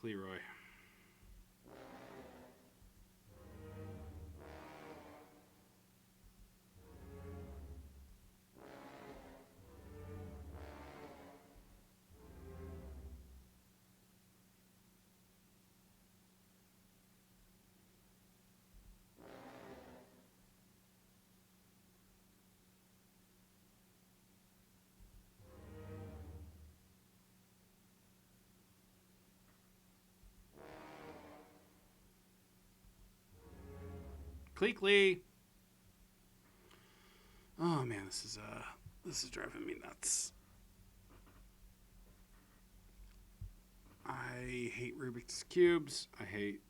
Cleroy. Cleekly. Oh man, this is driving me nuts. I hate Rubik's Cubes. I hate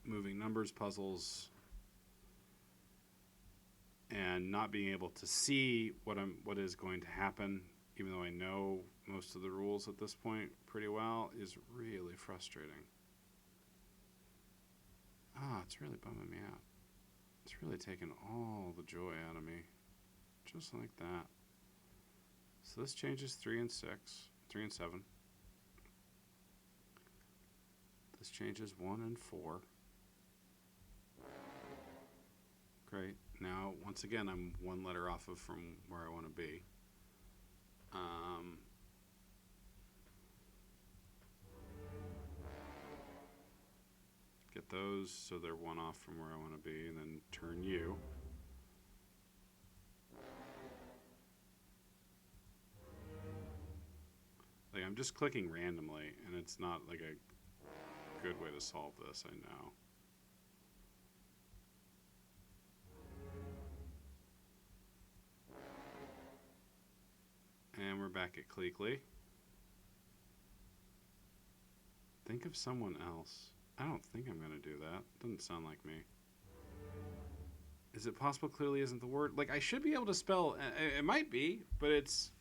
moving numbers puzzles. and not being able to see what is going to happen, even though I know most of the rules at this point pretty well, is really frustrating. Ah, it's really bumming me out. It's really taken all the joy out of me. Just like that. So this changes 3 and 6. 3 and 7. This changes 1 and 4. Great. Now, once again, I'm one letter off of from where I want to be. Get those so they're one off from where I want to be, and then turn U. Like, I'm just clicking randomly, and it's not like a good way to solve this, I know. And we're back at Cleekly. Think of someone else. I don't think I'm going to do that. Doesn't sound like me. Is it possible clearly isn't the word? Like, I should be able to spell... It might be, but it's...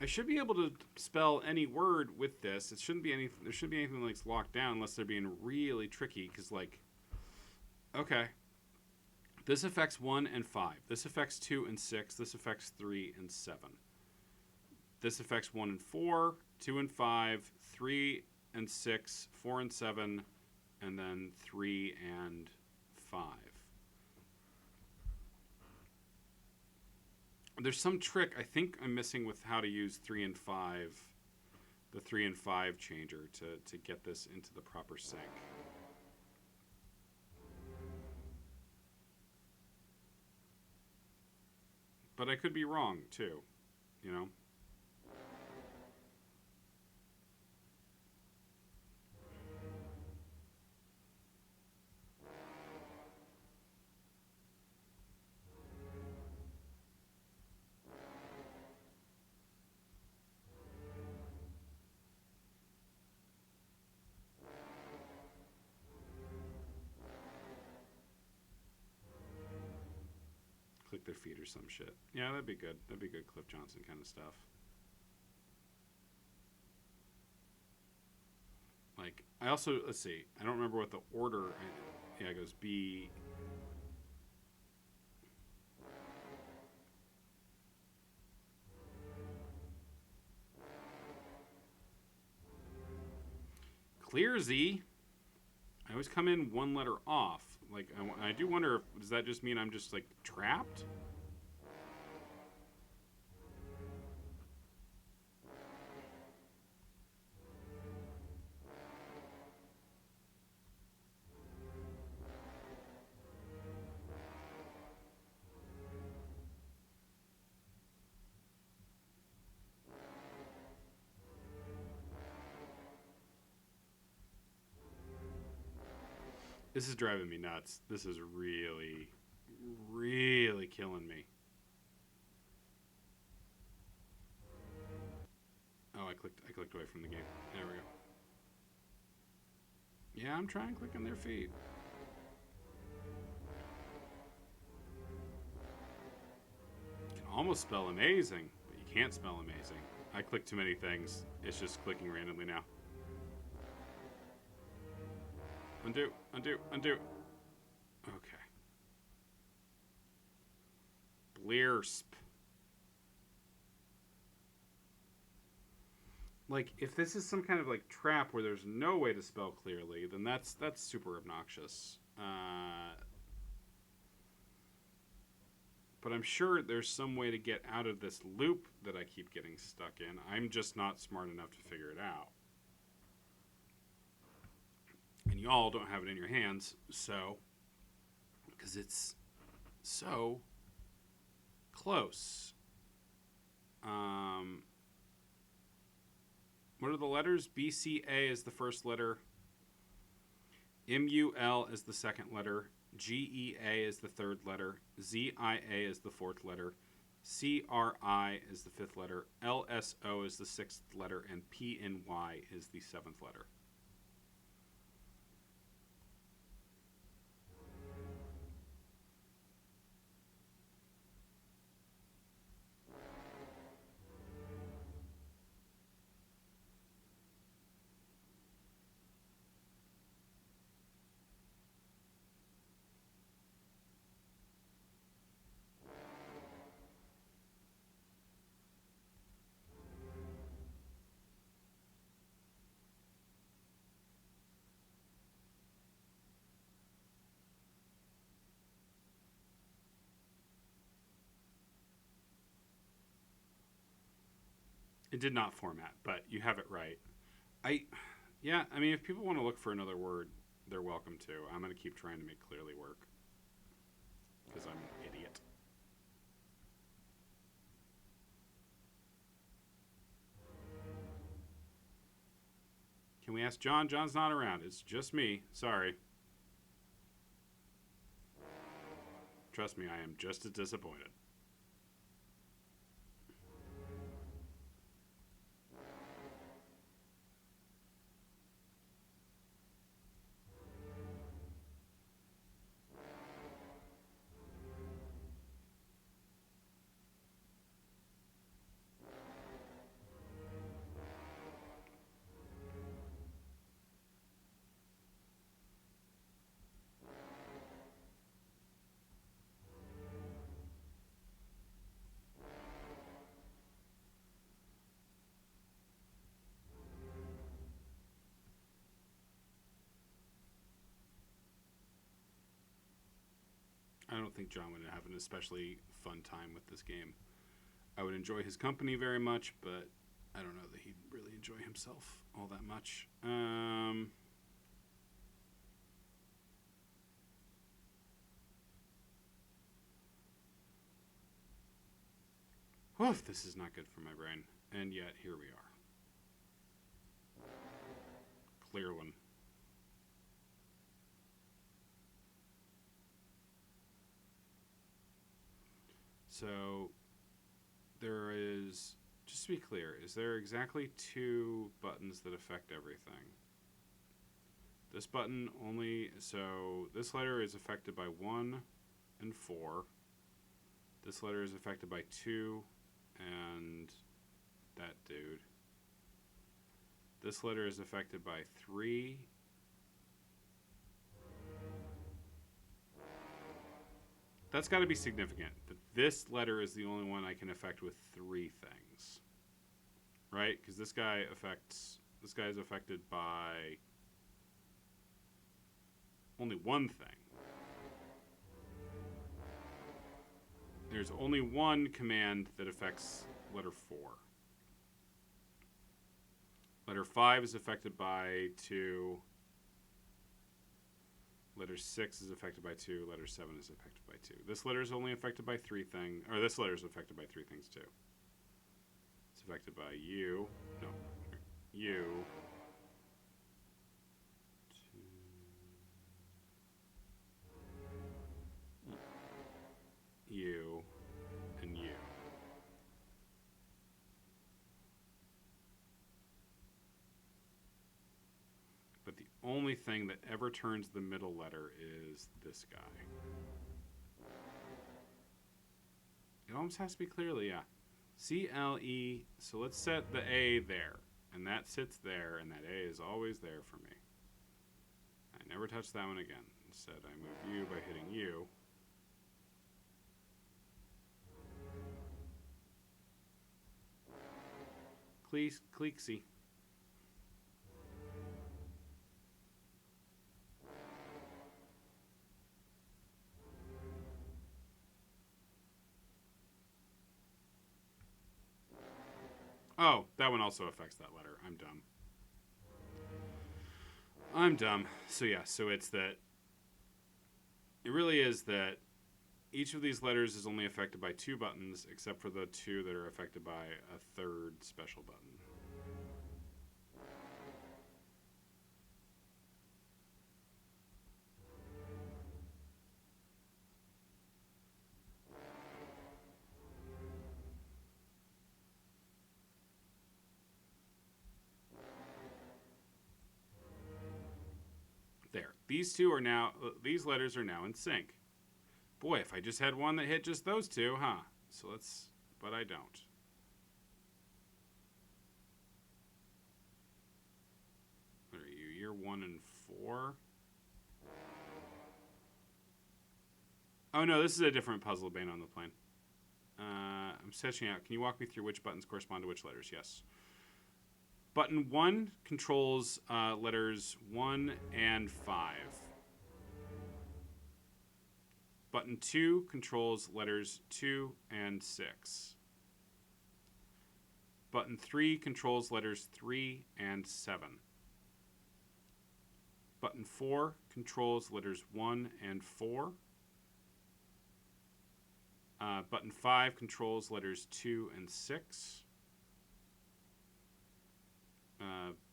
I should be able to spell any word with this. It shouldn't be anything... There shouldn't be anything like locked down unless they're being really tricky, because, like... Okay. This affects 1 and 5. This affects 2 and 6. This affects 3 and 7. This affects 1 and 4, 2 and 5, 3 and 6, 4 and 7, and then 3 and 5. There's some trick I think I'm missing with how to use 3 and 5, the 3 and 5 changer to get this into the proper sync. But I could be wrong too, you know? Click their feet or some shit. Yeah, that'd be good. That'd be good Cliff Johnson kind of stuff. Like, I also, let's see, I don't remember what the order, yeah, it goes B. Clear Z. I always come in one letter off. Like, I do wonder if, does that just mean I'm just, like, trapped? This is driving me nuts. This is really, really killing me. Oh, I clicked away from the game. There we go. Yeah, I'm trying clicking their feet. You can almost spell amazing, but you can't spell amazing. I click too many things. It's just clicking randomly now. Undo, undo, undo. Okay. Blearsp. Like, if this is some kind of, like, trap where there's no way to spell clearly, then that's super obnoxious. But I'm sure there's some way to get out of this loop that I keep getting stuck in. I'm just not smart enough to figure it out. And you all don't have it in your hands, so, because it's so close. What are the letters? BCA is the first letter. MUL is the second letter. GEA is the third letter. ZIA is the fourth letter. CRI is the fifth letter. LSO is the sixth letter. And PNY is the seventh letter. It did not format, but you have it right. Yeah, I mean, if people want to look for another word, they're welcome to. I'm going to keep trying to make clearly work because I'm an idiot. Can we ask John? John's not around. It's just me. Sorry. Trust me, I am just as disappointed. I don't think John would have an especially fun time with this game. I would enjoy his company very much, but I don't know that he'd really enjoy himself all that much. Woof, this is not good for my brain. And yet, here we are. Clear one. So, there is, just to be clear, is there exactly 2 buttons that affect everything? This button only, so this letter is affected by 1 and 4. This letter is affected by 2 and that dude. This letter is affected by 3. That's got to be significant. That this letter is the only one I can affect with 3 things. Right? Because this guy is affected by only 1 thing. There's only 1 command that affects letter 4. Letter 5 is affected by 2. Letter 6 is affected by 2. Letter 7 is affected by 2. This letter is only affected by 3 things. Or this letter is affected by 3 things too. It's affected by you. No. You. You. And you. But the only thing that ever turns the middle letter is this guy. It almost has to be clearly, yeah. C-L-E, so let's set the A there. And that sits there, and that A is always there for me. I never touch that one again. Instead, I move you by hitting you. Cleeksy. Oh, that one also affects that letter. I'm dumb. So yeah, so it's that. It really is that each of these letters is only affected by 2 buttons, except for the 2 that are affected by a 3rd special button. There. These letters are now in sync. Boy, if I just had one that hit just those 2, huh? So but I don't. What are you? You're 1 and 4? Oh no, this is a different puzzle, Bane on the Plane. I'm sketching out. Can you walk me through which buttons correspond to which letters? Yes. Button 1 controls letters 1 and 5. Button 2 controls letters 2 and 6. Button 3 controls letters 3 and 7. Button 4 controls letters 1 and 4. Button 5 controls letters 2 and 6.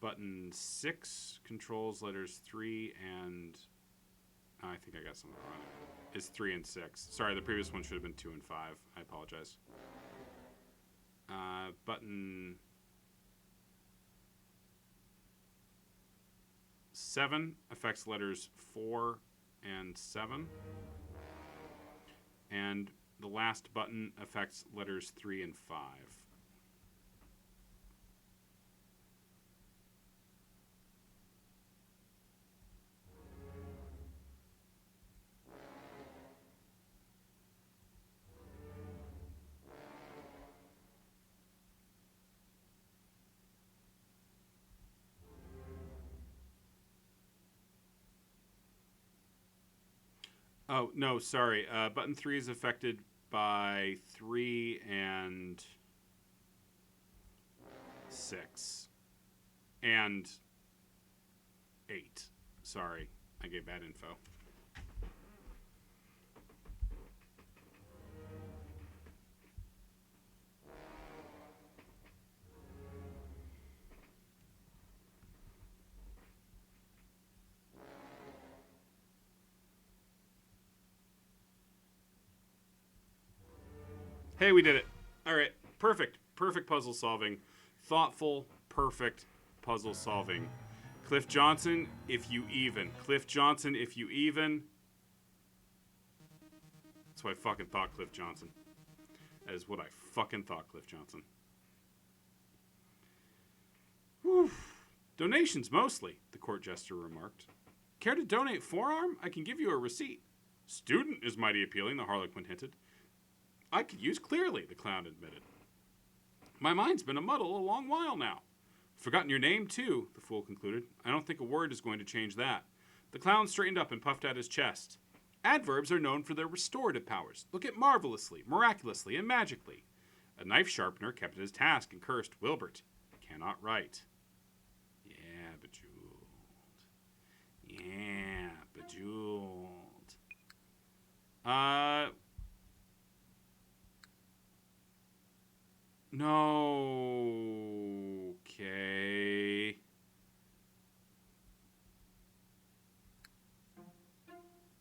Button 6 controls letters 3 and... I think I got something wrong. It's 3 and 6. Sorry, the previous one should have been 2 and 5. I apologize. Button 7 affects letters 4 and 7. And the last button affects letters 3 and 5. Oh, no, sorry. Button 3 is affected by 3 and 6. And 8. Sorry, I gave bad info. Hey, we did it. All right. Perfect. Perfect puzzle solving. Thoughtful, perfect puzzle solving. Cliff Johnson, if you even. Cliff Johnson, if you even. That's what I fucking thought, Cliff Johnson. That is what I fucking thought, Cliff Johnson. Whew. Donations mostly, the court jester remarked. Care to donate forearm? I can give you a receipt. Student is mighty appealing, the harlequin hinted. I could use clearly, the clown admitted. My mind's been a muddle a long while now. Forgotten your name, too, the fool concluded. I don't think a word is going to change that. The clown straightened up and puffed out his chest. Adverbs are known for their restorative powers. Look at marvelously, miraculously, and magically. A knife sharpener kept at his task and cursed, Wilbert, cannot write. Yeah, bejeweled. Yeah, bejeweled. No. Okay.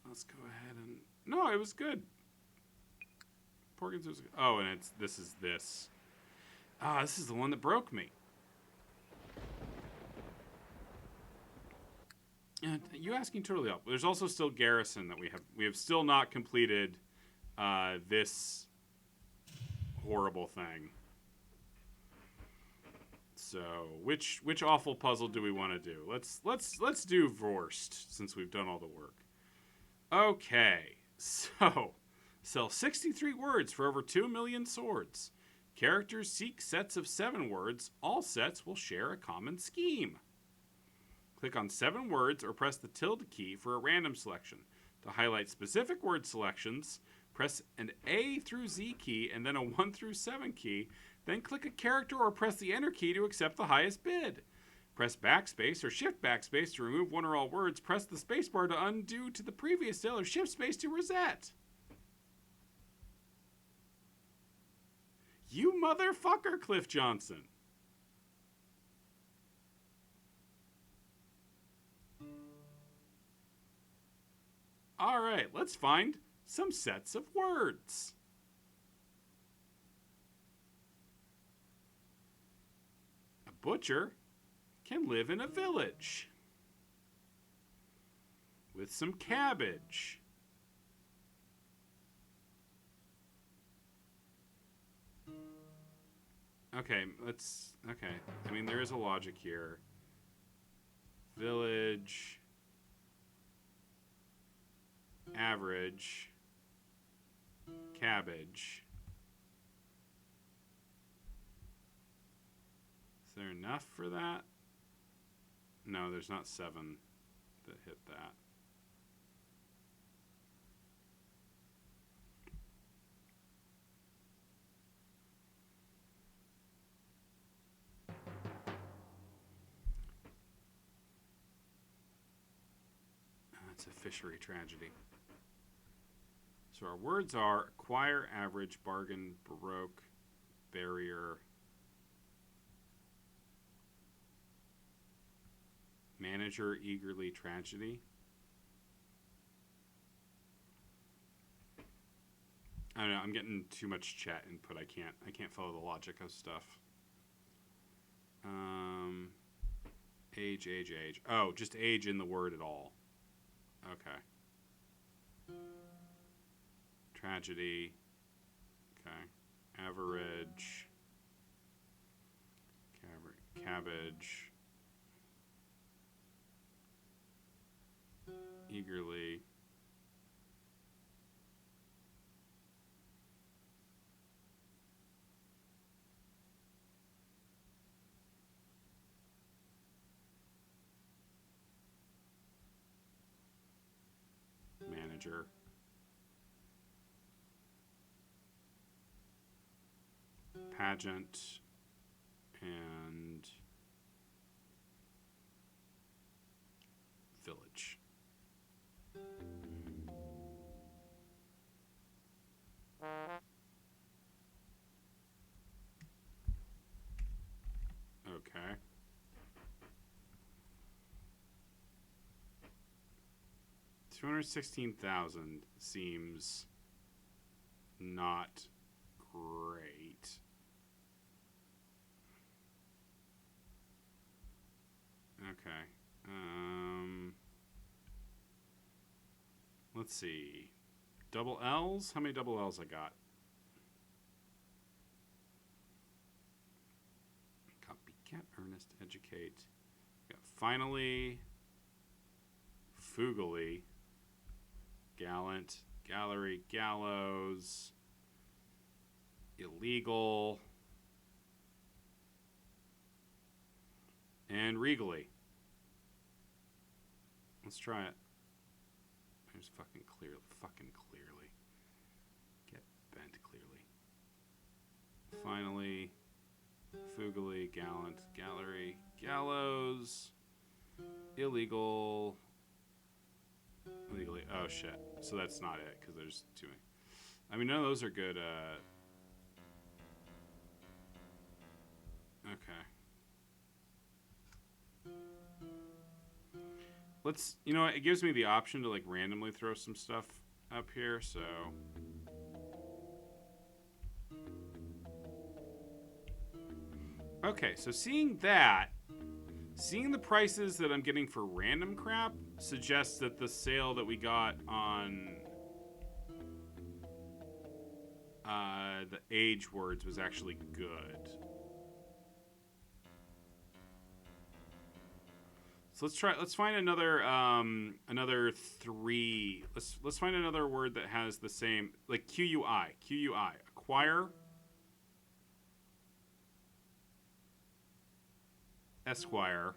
Let's go ahead and... No, it was good. Porkins was... Oh, and this is this. Ah, this is the one that broke me. And you asking totally help. There's also still Garrison that we have still not completed this horrible thing. So, which awful puzzle do we want to do? Let's do Vorst, since we've done all the work. Okay, so sell 63 words for over 2 million swords. Characters seek sets of 7 words. All sets will share a common scheme. Click on 7 words or press the tilde key for a random selection. To highlight specific word selections, press an A through Z key and then a 1 through 7 key. Then click a character or press the enter key to accept the highest bid. Press backspace or shift backspace to remove one or all words. Press the spacebar to undo to the previous cell or shift space to reset. You motherfucker, Cliff Johnson. All right, let's find some sets of words. A butcher can live in a village with some cabbage. Okay, I mean, there is a logic here. Village, average, cabbage. Is there enough for that? No, there's not 7 that hit that. That's a fishery tragedy. So our words are acquire, average, bargain, baroque, barrier, manager, eagerly, tragedy. I don't know. I'm getting too much chat input. I can't follow the logic of stuff. Age. Oh, just age in the word at all. Okay. Tragedy. Okay. Average. Cabbage. Eagerly. Manager. Pageant. And village. Okay. $216,000 seems not great. Okay. Let's see. Double L's? How many double L's I got? Copycat, earnest, educate. Got finally, fugly, gallant, gallery, gallows, illegal, and regally. Let's try it. There's fucking clearly. Get bent clearly. Finally, fugly, gallant, gallery, gallows, illegal, illegally. Oh shit. So that's not it because there's too many. I mean, none of those are good. Okay. Let's, you know what, it gives me the option to like randomly throw some stuff up here, so. Okay, so seeing the prices that I'm getting for random crap suggests that the sale that we got on the age words was actually good. So let's find another three. Let's find another word that has the same, like QUI, acquire, esquire,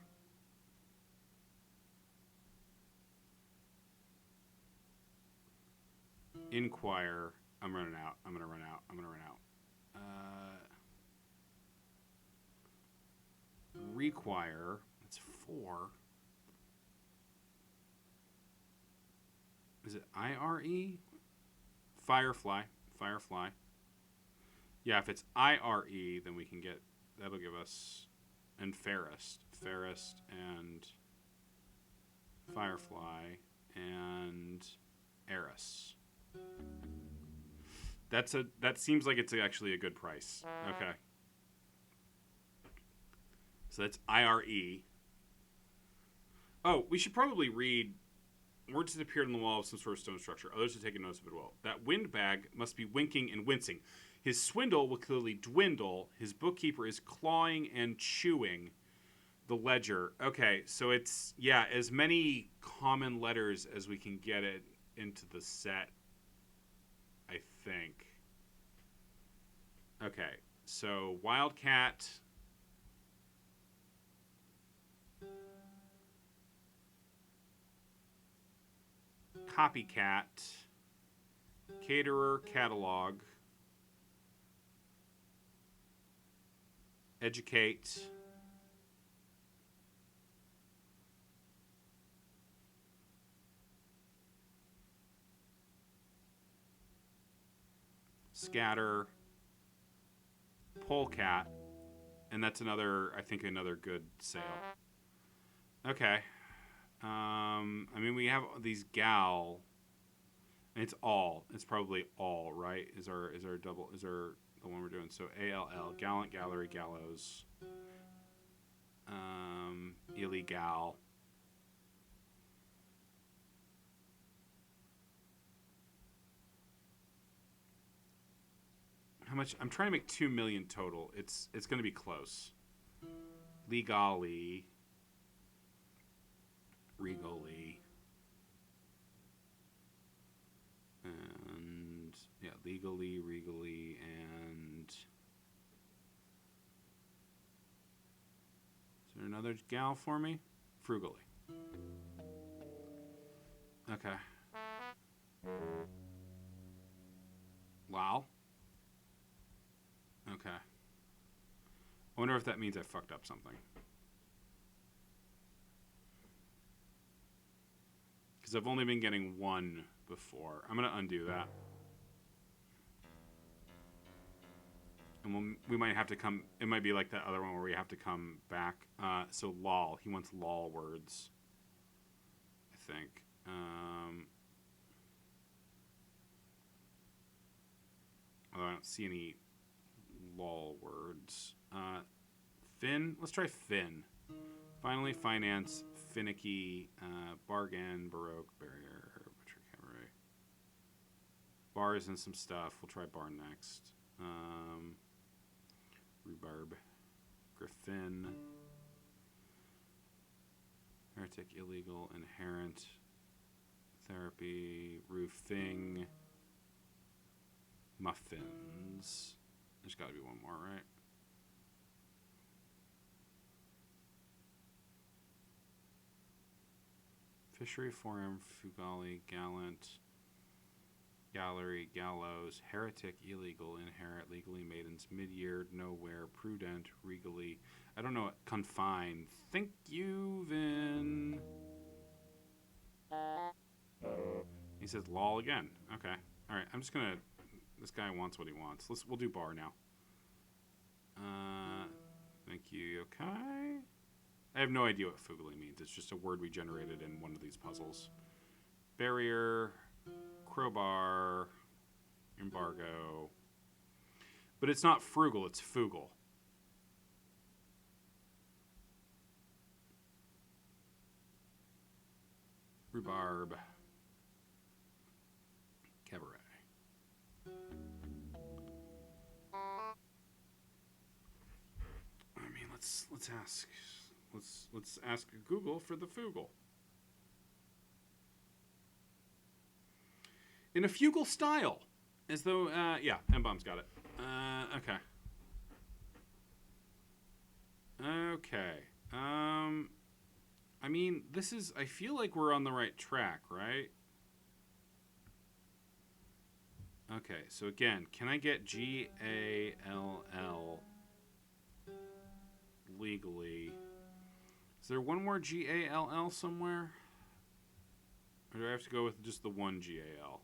inquire. I'm gonna run out. Require. That's 4. Is it IRE? Firefly. Yeah, if it's IRE, then we can get, that'll give us, and Fairest and Firefly and Eris. That seems like it's actually a good price. Okay. So that's IRE. Oh, we should probably read words that appeared on the wall of some sort of stone structure. Others have taken notice of it well. That windbag must be winking and wincing. His swindle will clearly dwindle. His bookkeeper is clawing and chewing the ledger. Okay, so it's, yeah, as many common letters as we can get it into the set, I think. Okay, so Wildcat. Copycat. Caterer, catalog. Educate. scatter, polecat, and that's another, I think, another good sale. Okay. I mean, we have these gal. And it's all. It's probably all, right? Is our double? Is our the one we're doing? So ALL, gallant, gallery, gallows, illegal. How much? I'm trying to make 2 million total. It's going to be close. Legally, regally, and yeah, legally, regally, and is there another gal for me? Frugally. Okay. Wow. Okay. I wonder if that means I fucked up something. Because I've only been getting one before. I'm going to undo that. And we might have to come... It might be like that other one where we have to come back. So lol. He wants lol words. I think. Although I don't see any lol words. Fin. Let's try fin. Finally, finance, finicky, bargain, baroque, barrier, butcher, cabaret. Bars and some stuff. We'll try bar next. Rhubarb, griffin, heretic, illegal, inherent, therapy, roofing, muffins. There's got to be one more, right? Fishery, forum, fugali, gallant, gallery, gallows, heretic, illegal, inherit, legally, maidens, mid-year, nowhere, prudent, regally. I don't know what, confine. Thank you, Vin. He says lol again. Okay. All right. I'm just gonna. This guy wants what he wants. We'll do bar now. Thank you, yokai. I have no idea what fugly means. It's just a word we generated in one of these puzzles. Barrier, crowbar, embargo. But it's not frugal, it's fugal. Rhubarb. Cabaret. I mean, let's ask. Let's ask Google for the fugal. In a fugal style, as though yeah, M-Bomb's got it. Okay. Okay. I mean, this is. I feel like we're on the right track, right? Okay. So again, can I get GALL legally? Is there one more GALL somewhere? Or do I have to go with just the one GAL?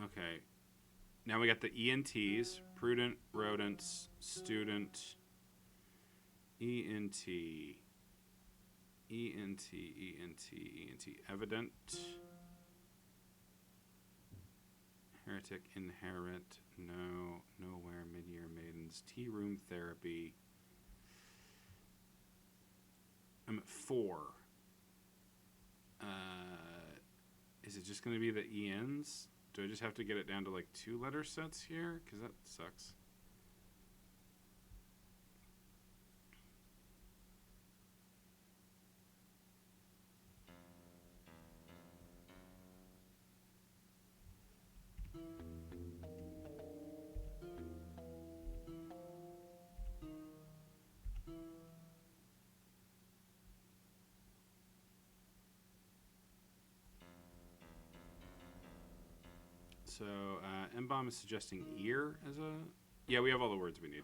Okay. Now we got the ENTs. Prudent, rodents, student, ENT, ENT, ENT, ENT, evident, heretic, inherit, no, nowhere, mid-year maidens, tea room therapy. I'm at 4. Is it just going to be the ENs? Do I just have to get it down to like 2 letter sets here? Because that sucks. So, M-Bomb is suggesting ear as a... Yeah, we have all the words we need.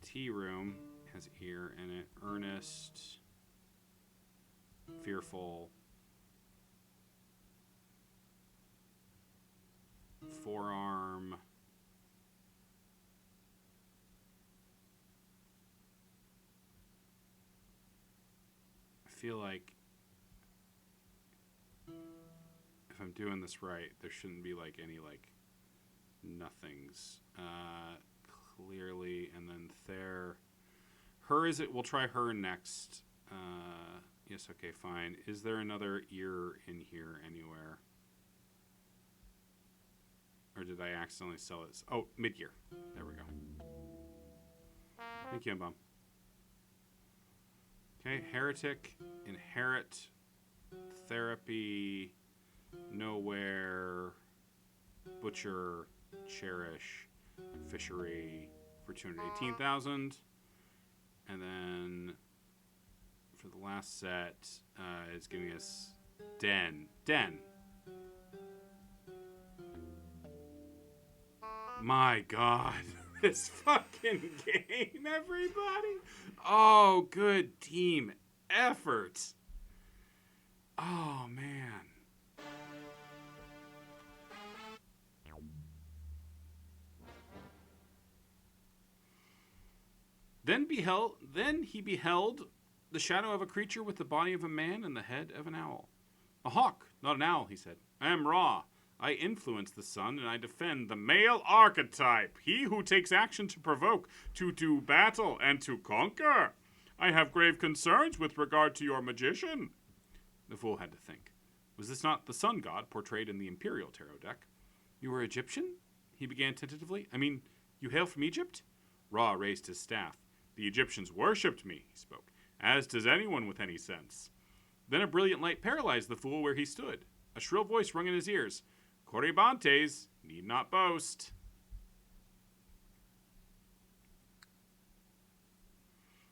Tea room has ear in it. Earnest. fearful, forearm, I feel like if I'm doing this right, there shouldn't be like any like nothings. Clearly, and then there. Her is it? We'll try her next. Yes, okay, fine. Is there another ear in here anywhere? Or did I accidentally sell it? Oh, mid-ear. There we go. Thank you, Bum. Okay, heretic, inherit, therapy, nowhere, butcher, cherish, fishery for 218,000. And then for the last set, it's giving us den. Den. My God. This fucking game, everybody. Oh, good team effort. Oh, man. Then he beheld the shadow of a creature with the body of a man and the head of an owl. A hawk, not an owl, he said. I am Ra. I influence the sun, and I defend the male archetype, he who takes action to provoke, to do battle, and to conquer. I have grave concerns with regard to your magician. The fool had to think. Was this not the sun god portrayed in the Imperial Tarot deck? You were Egyptian? He began tentatively. I mean, you hail from Egypt? Ra raised his staff. The Egyptians worshipped me, he spoke, as does anyone with any sense. Then a brilliant light paralyzed the fool where he stood. A shrill voice rung in his ears. Corybantes need not boast.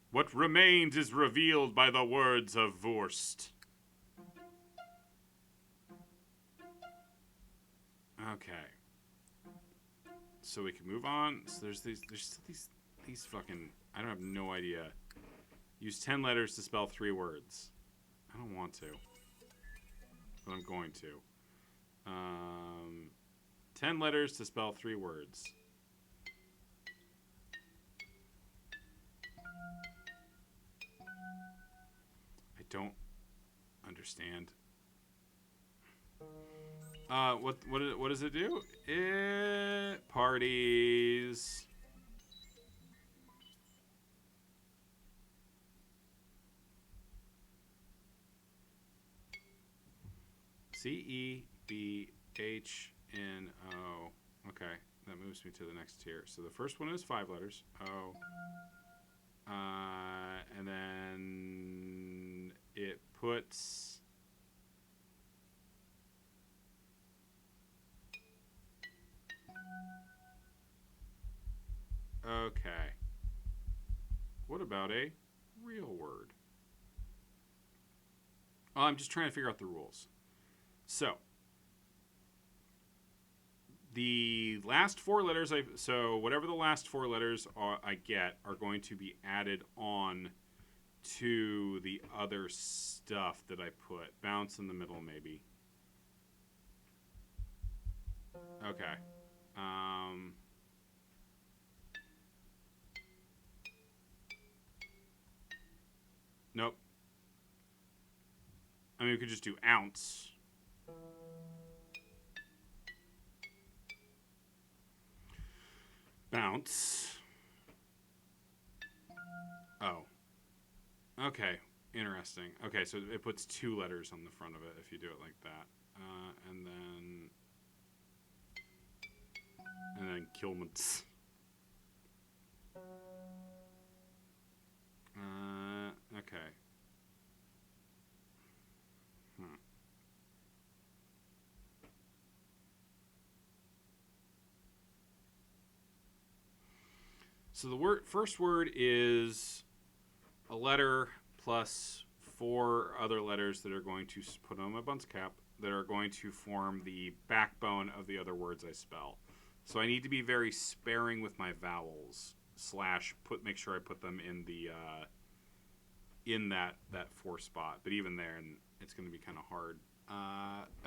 What remains is revealed by the words of Vorst. Okay. So we can move on. So there's these fucking, I don't have no idea. Use 10 letters to spell 3 words. I don't want to, but I'm going to. 10 letters to spell 3 words. I don't understand. What does it do? It parties. CEBHNO. Okay, that moves me to the next tier. So the first one is 5 letters. O. And then it puts. Okay. What about a real word? Oh, I'm just trying to figure out the rules. So, the last 4 letters, so whatever the last 4 letters I get are going to be added on to the other stuff that I put. Bounce in the middle, maybe. Okay. Nope. I mean, we could just do ounce. Bounce. Oh. Okay. Interesting. Okay, so it puts 2 letters on the front of it if you do it like that. And then Kilmans. Okay. So the first word is a letter plus 4 other letters that are going to put on my bunce cap that are going to form the backbone of the other words I spell. So I need to be very sparing with my vowels. / make sure I put them in the in that four spot, but even there, and it's going to be kind of hard.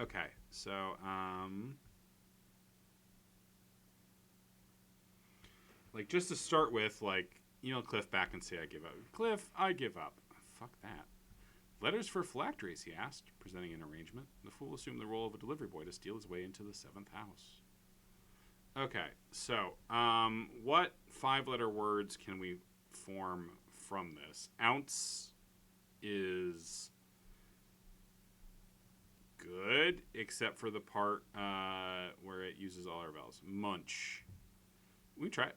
Okay, so like just to start with, like email Cliff back and say I give up. Cliff, I give up. Fuck that. Letters for phylacteries, he asked, presenting an arrangement. The fool assumed the role of a delivery boy to steal his way into the 7th house. Okay, so what 5-letter words can we form from this? Ounce is good, except for the part where it uses all our vowels. Munch. We can try it.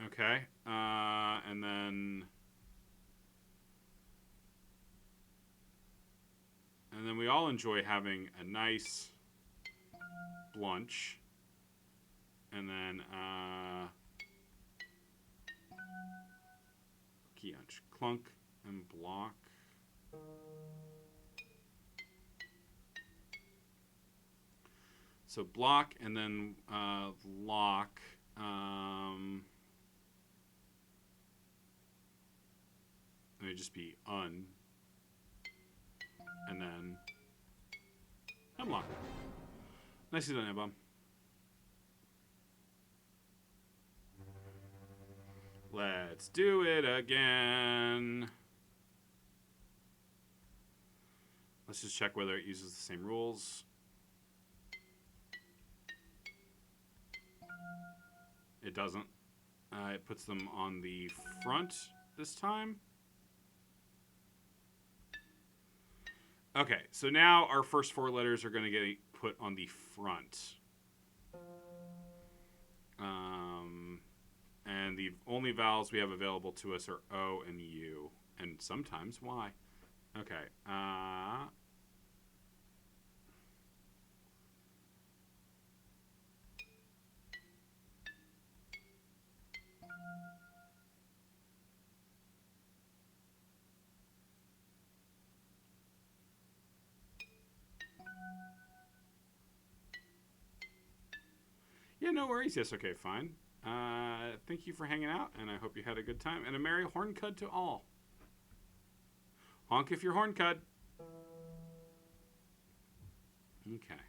Okay, and then we all enjoy having a nice blunch, and then keyunch, clunk, and block. So block, and then lock. It would just be un, and then hemlock. Nicely done, Ebom. Let's do it again. Let's just check whether it uses the same rules. It doesn't. It puts them on the front this time. Okay, so now our first 4 letters are going to get put on the front. And the only vowels we have available to us are O and U, and sometimes Y. Okay. Yeah, no worries. Yes, okay, fine. Thank you for hanging out, and I hope you had a good time. And a merry horncud to all. Honk if you're horncud. Okay.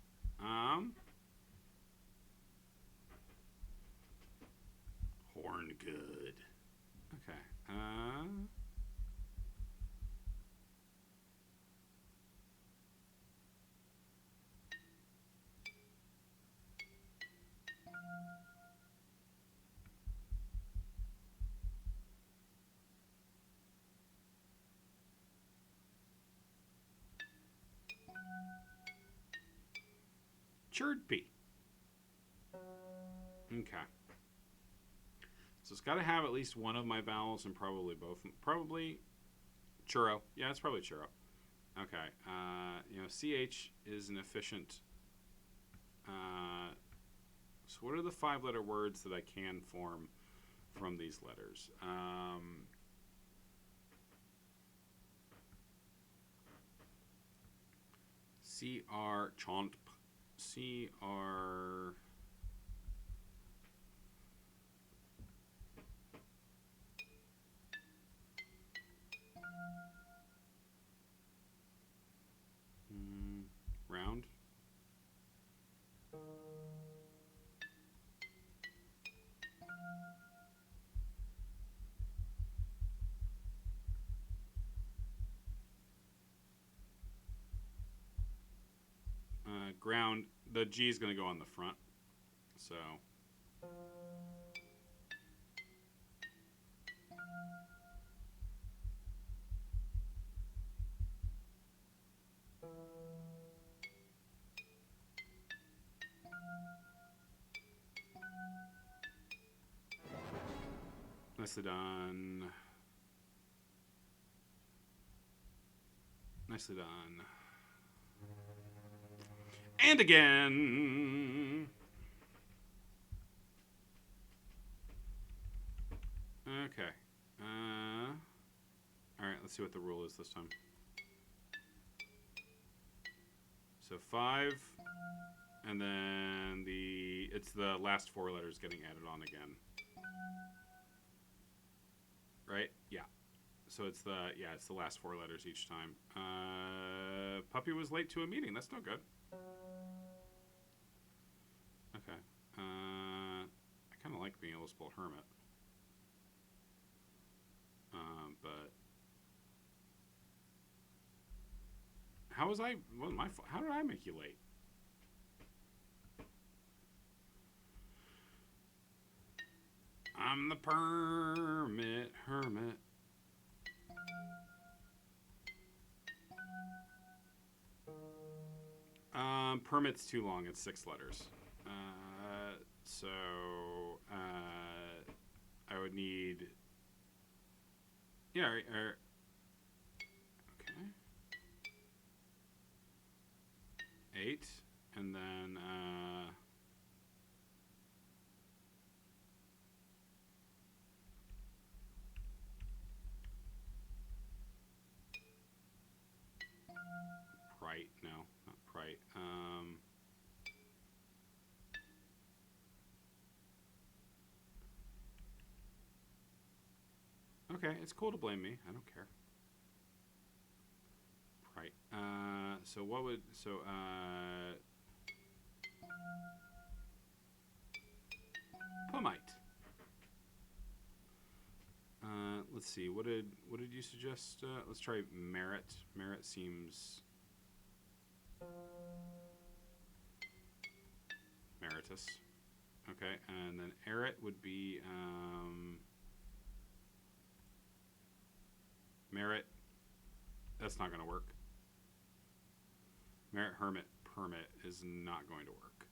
Horncud. Okay. Chirpy. Okay. So it's got to have at least one of my vowels and probably both. Probably churro. Yeah, it's probably churro. Okay. CH is an efficient. So what are the 5-letter words that I can form from these letters? CR, chomp. CR. Round. Ground. The G is going to go on the front. So. Nicely done. Nicely done. And again. Okay. All right, let's see what the rule is this time. So 5, and then it's the last 4 letters getting added on again. right? Yeah. So it's the last 4 letters each time. Puppy was late to a meeting. That's no good. Okay. I kind of like being able to spell hermit. But how was I? Well, my fault. How did I make you late? I'm the permit hermit. Permit's too long. It's 6 letters. So I would need. Yeah. Okay. 8, and then Prite. No, not Prite. Okay, it's cool to blame me. I don't care. Prite. So what would Pomite. Let's see. What did you suggest? Let's try Merit. Merit seems meritus. Okay, and then Erit would be Merit. That's not going to work. Merit hermit permit is not going to work.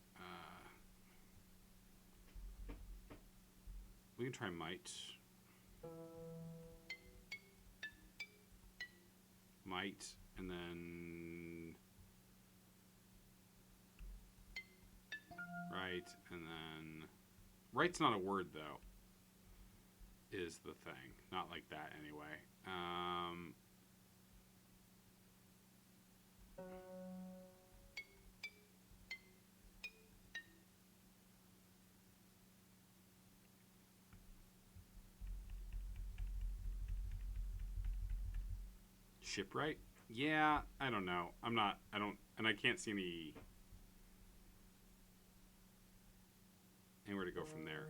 We can try might. Might, and then right, and then right's not a word though. Is the thing not like that anyway? Shipwright? Yeah, I don't know. I'm not. I don't, and I can't see anywhere to go from there.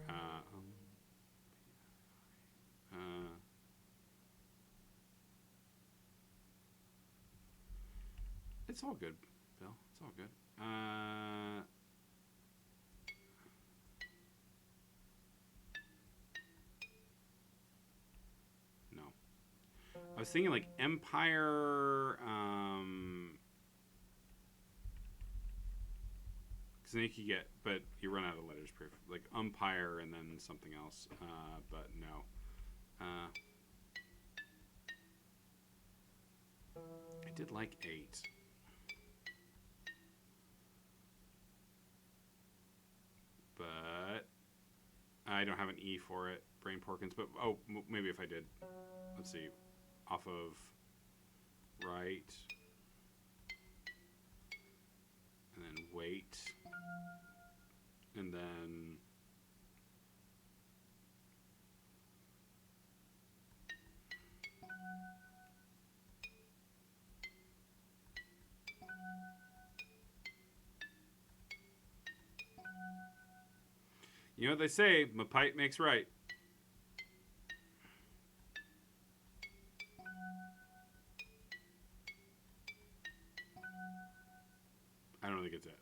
It's all good, Bill. It's all good. No. I was thinking like Empire. Because then you could get, but you run out of letters. Like umpire and then something else. But no. I did like 8. But I don't have an E for it, Brain Porkins. But maybe if I did, let's see, off of right, and then wait, and then you know what they say, my pipe makes right. I don't think it's it.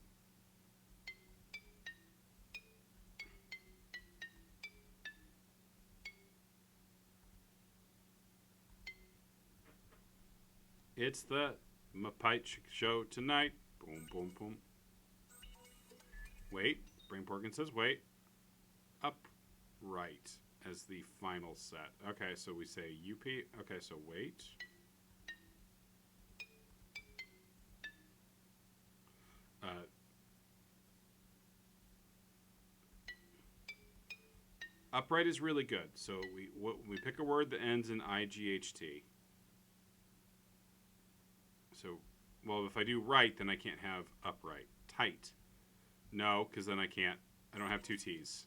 It's the Mapite show tonight. Boom, boom, boom. Wait. Brain Porkins says wait. Upright as the final set. Okay, so we say UP. Okay, so wait. Upright is really good. So we pick a word that ends in IGHT. So, well, if I do right, then I can't have upright. Tight. No, because then I can't. I don't have 2 T's.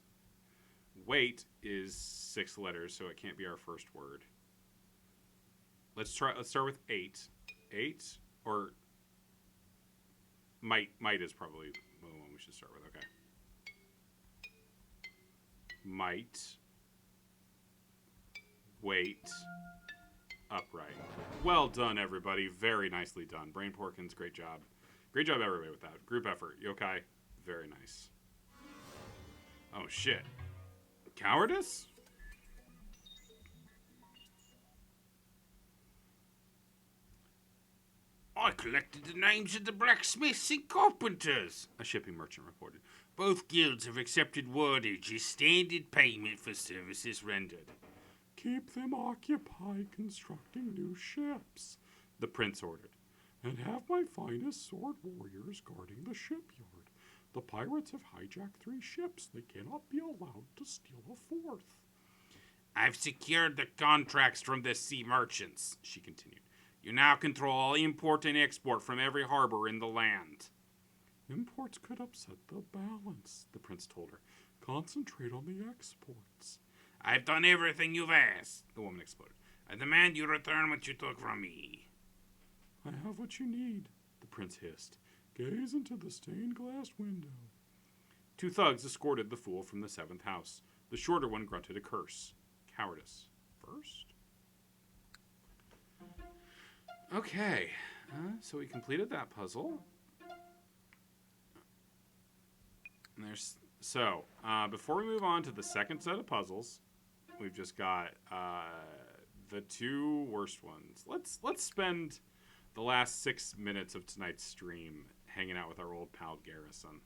wait is 6 letters, so it can't be our first word. Let's start with 8. 8 or might is probably the one we should start with. Okay. Might. Wait. Upright. Well done, everybody. Very nicely done. Brain Porkins, great job. Great job, everybody, with that. Group effort. Yokai, very nice. Oh, shit. Cowardice? I collected the names of the blacksmiths and carpenters, a shipping merchant reported. Both guilds have accepted wordage as standard payment for services rendered. Keep them occupied constructing new ships, the prince ordered, and have my finest sword warriors guarding the shipyard. The pirates have hijacked 3 ships. They cannot be allowed to steal a 4th. I've secured the contracts from the sea merchants, she continued. You now control all import and export from every harbor in the land. Imports could upset the balance, the prince told her. Concentrate on the exports. I've done everything you've asked, the woman exploded. I demand you return what you took from me. I have what you need, the prince hissed. Gaze into the stained glass window. 2 thugs escorted the fool from the 7th house. The shorter one grunted a curse. Cowardice. First? Okay, so we completed that puzzle. And before we move on to the second set of puzzles, we've just got the 2 worst ones. Let's spend the last 6 minutes of tonight's stream hanging out with our old pal Garrison.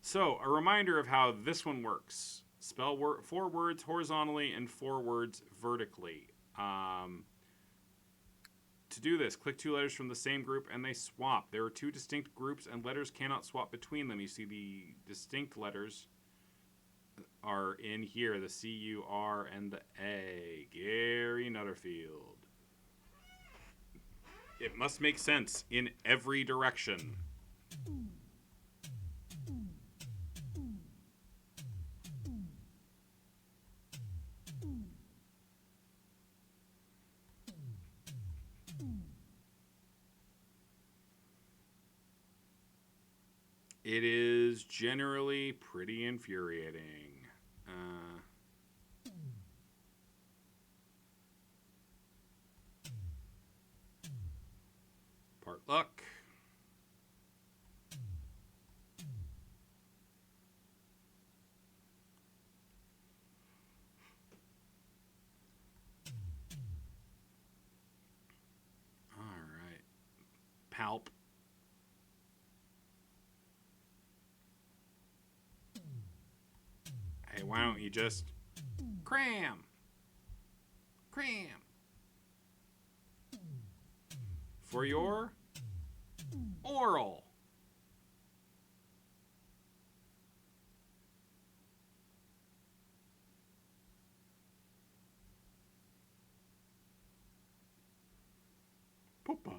So, a reminder of how this one works. Spell 4 words horizontally and 4 words vertically. To do this, click 2 letters from the same group and they swap. There are 2 distinct groups and letters cannot swap between them. You see the distinct letters are in here, the C, U, R, and the A. Gary Nutterfield. It must make sense in every direction. It is generally pretty infuriating. Part luck. All right. Palp. Hey, why don't you just cram? Cram. For your oral. Poopa.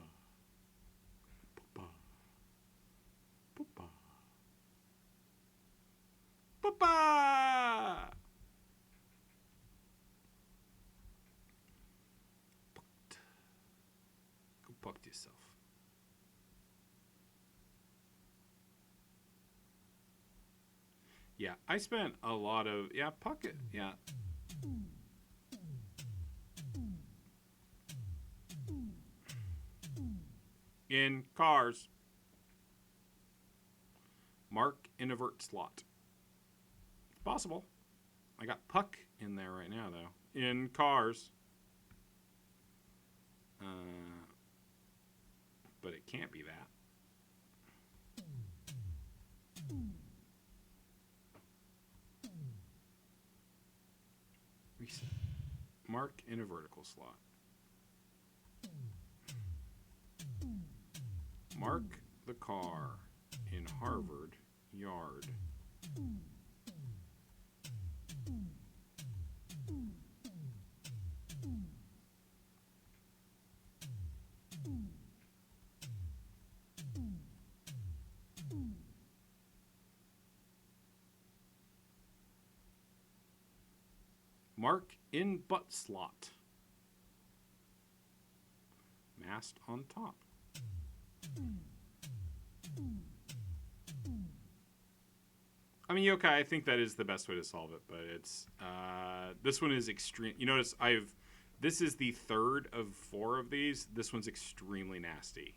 Poopa. Poopa. Poopa! Go puck to yourself. Yeah, I spent a lot of... Yeah, puck it. Yeah. In cars. Mark invert slot. It's possible. I got puck in there right now, though. In cars. But it can't be that. Reset. Mark in a vertical slot. Mark the car in Harvard Yard. Mark in butt slot. Mast on top. I mean, yokai, I think that is the best way to solve it, but it's this one is extreme. You notice this is the third of 4 of these. This one's extremely nasty.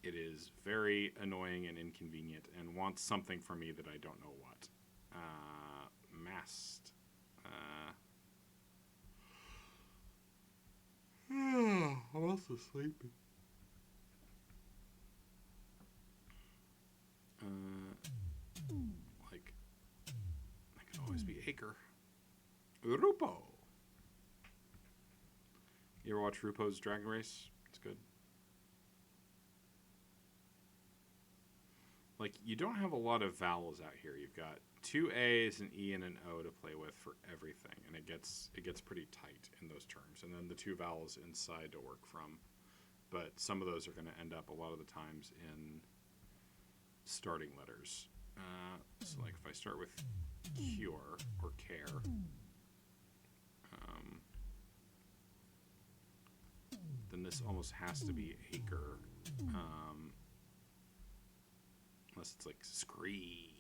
It is very annoying and inconvenient and wants something from me that I don't know what. Mast. I'm also sleepy. Like, that could always be Acre. Rupo. You ever watch Rupo's Dragon Race? It's good. Like, you don't have a lot of vowels out here. You've got 2 A's, an E, and an O to play with for everything, and it gets pretty tight in those terms. And then the 2 vowels inside to work from. But some of those are going to end up a lot of the times in starting letters. So like if I start with cure or care, then this almost has to be acre, unless it's like scree.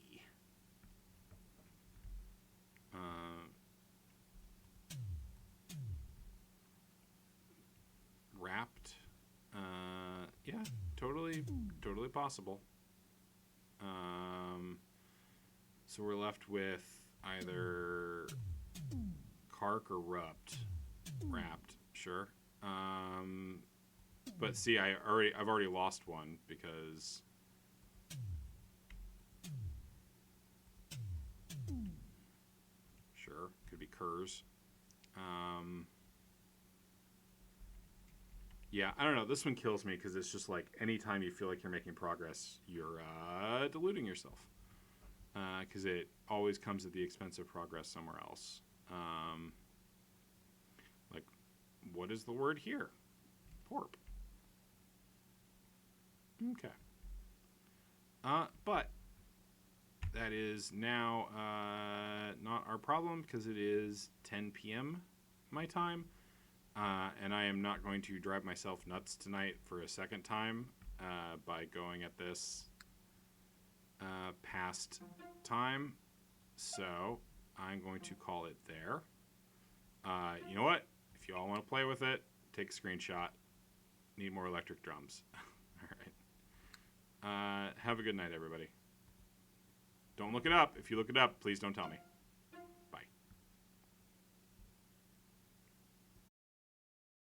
Wrapped. Yeah, totally possible. So we're left with either cark or rupt. Wrapped, sure. But see, I've already lost one because sure, could be curs. Yeah, I don't know. This one kills me because it's just like anytime you feel like you're making progress, you're deluding yourself. Because it always comes at the expense of progress somewhere else. Like, what is the word here? Porp. Okay. But that is now not our problem because it is 10 p.m. my time. And I am not going to drive myself nuts tonight for a second time by going at this past time. So I'm going to call it there. You know what? If you all want to play with it, take a screenshot. Need more electric drums. All right. Have a good night, everybody. Don't look it up. If you look it up, please don't tell me.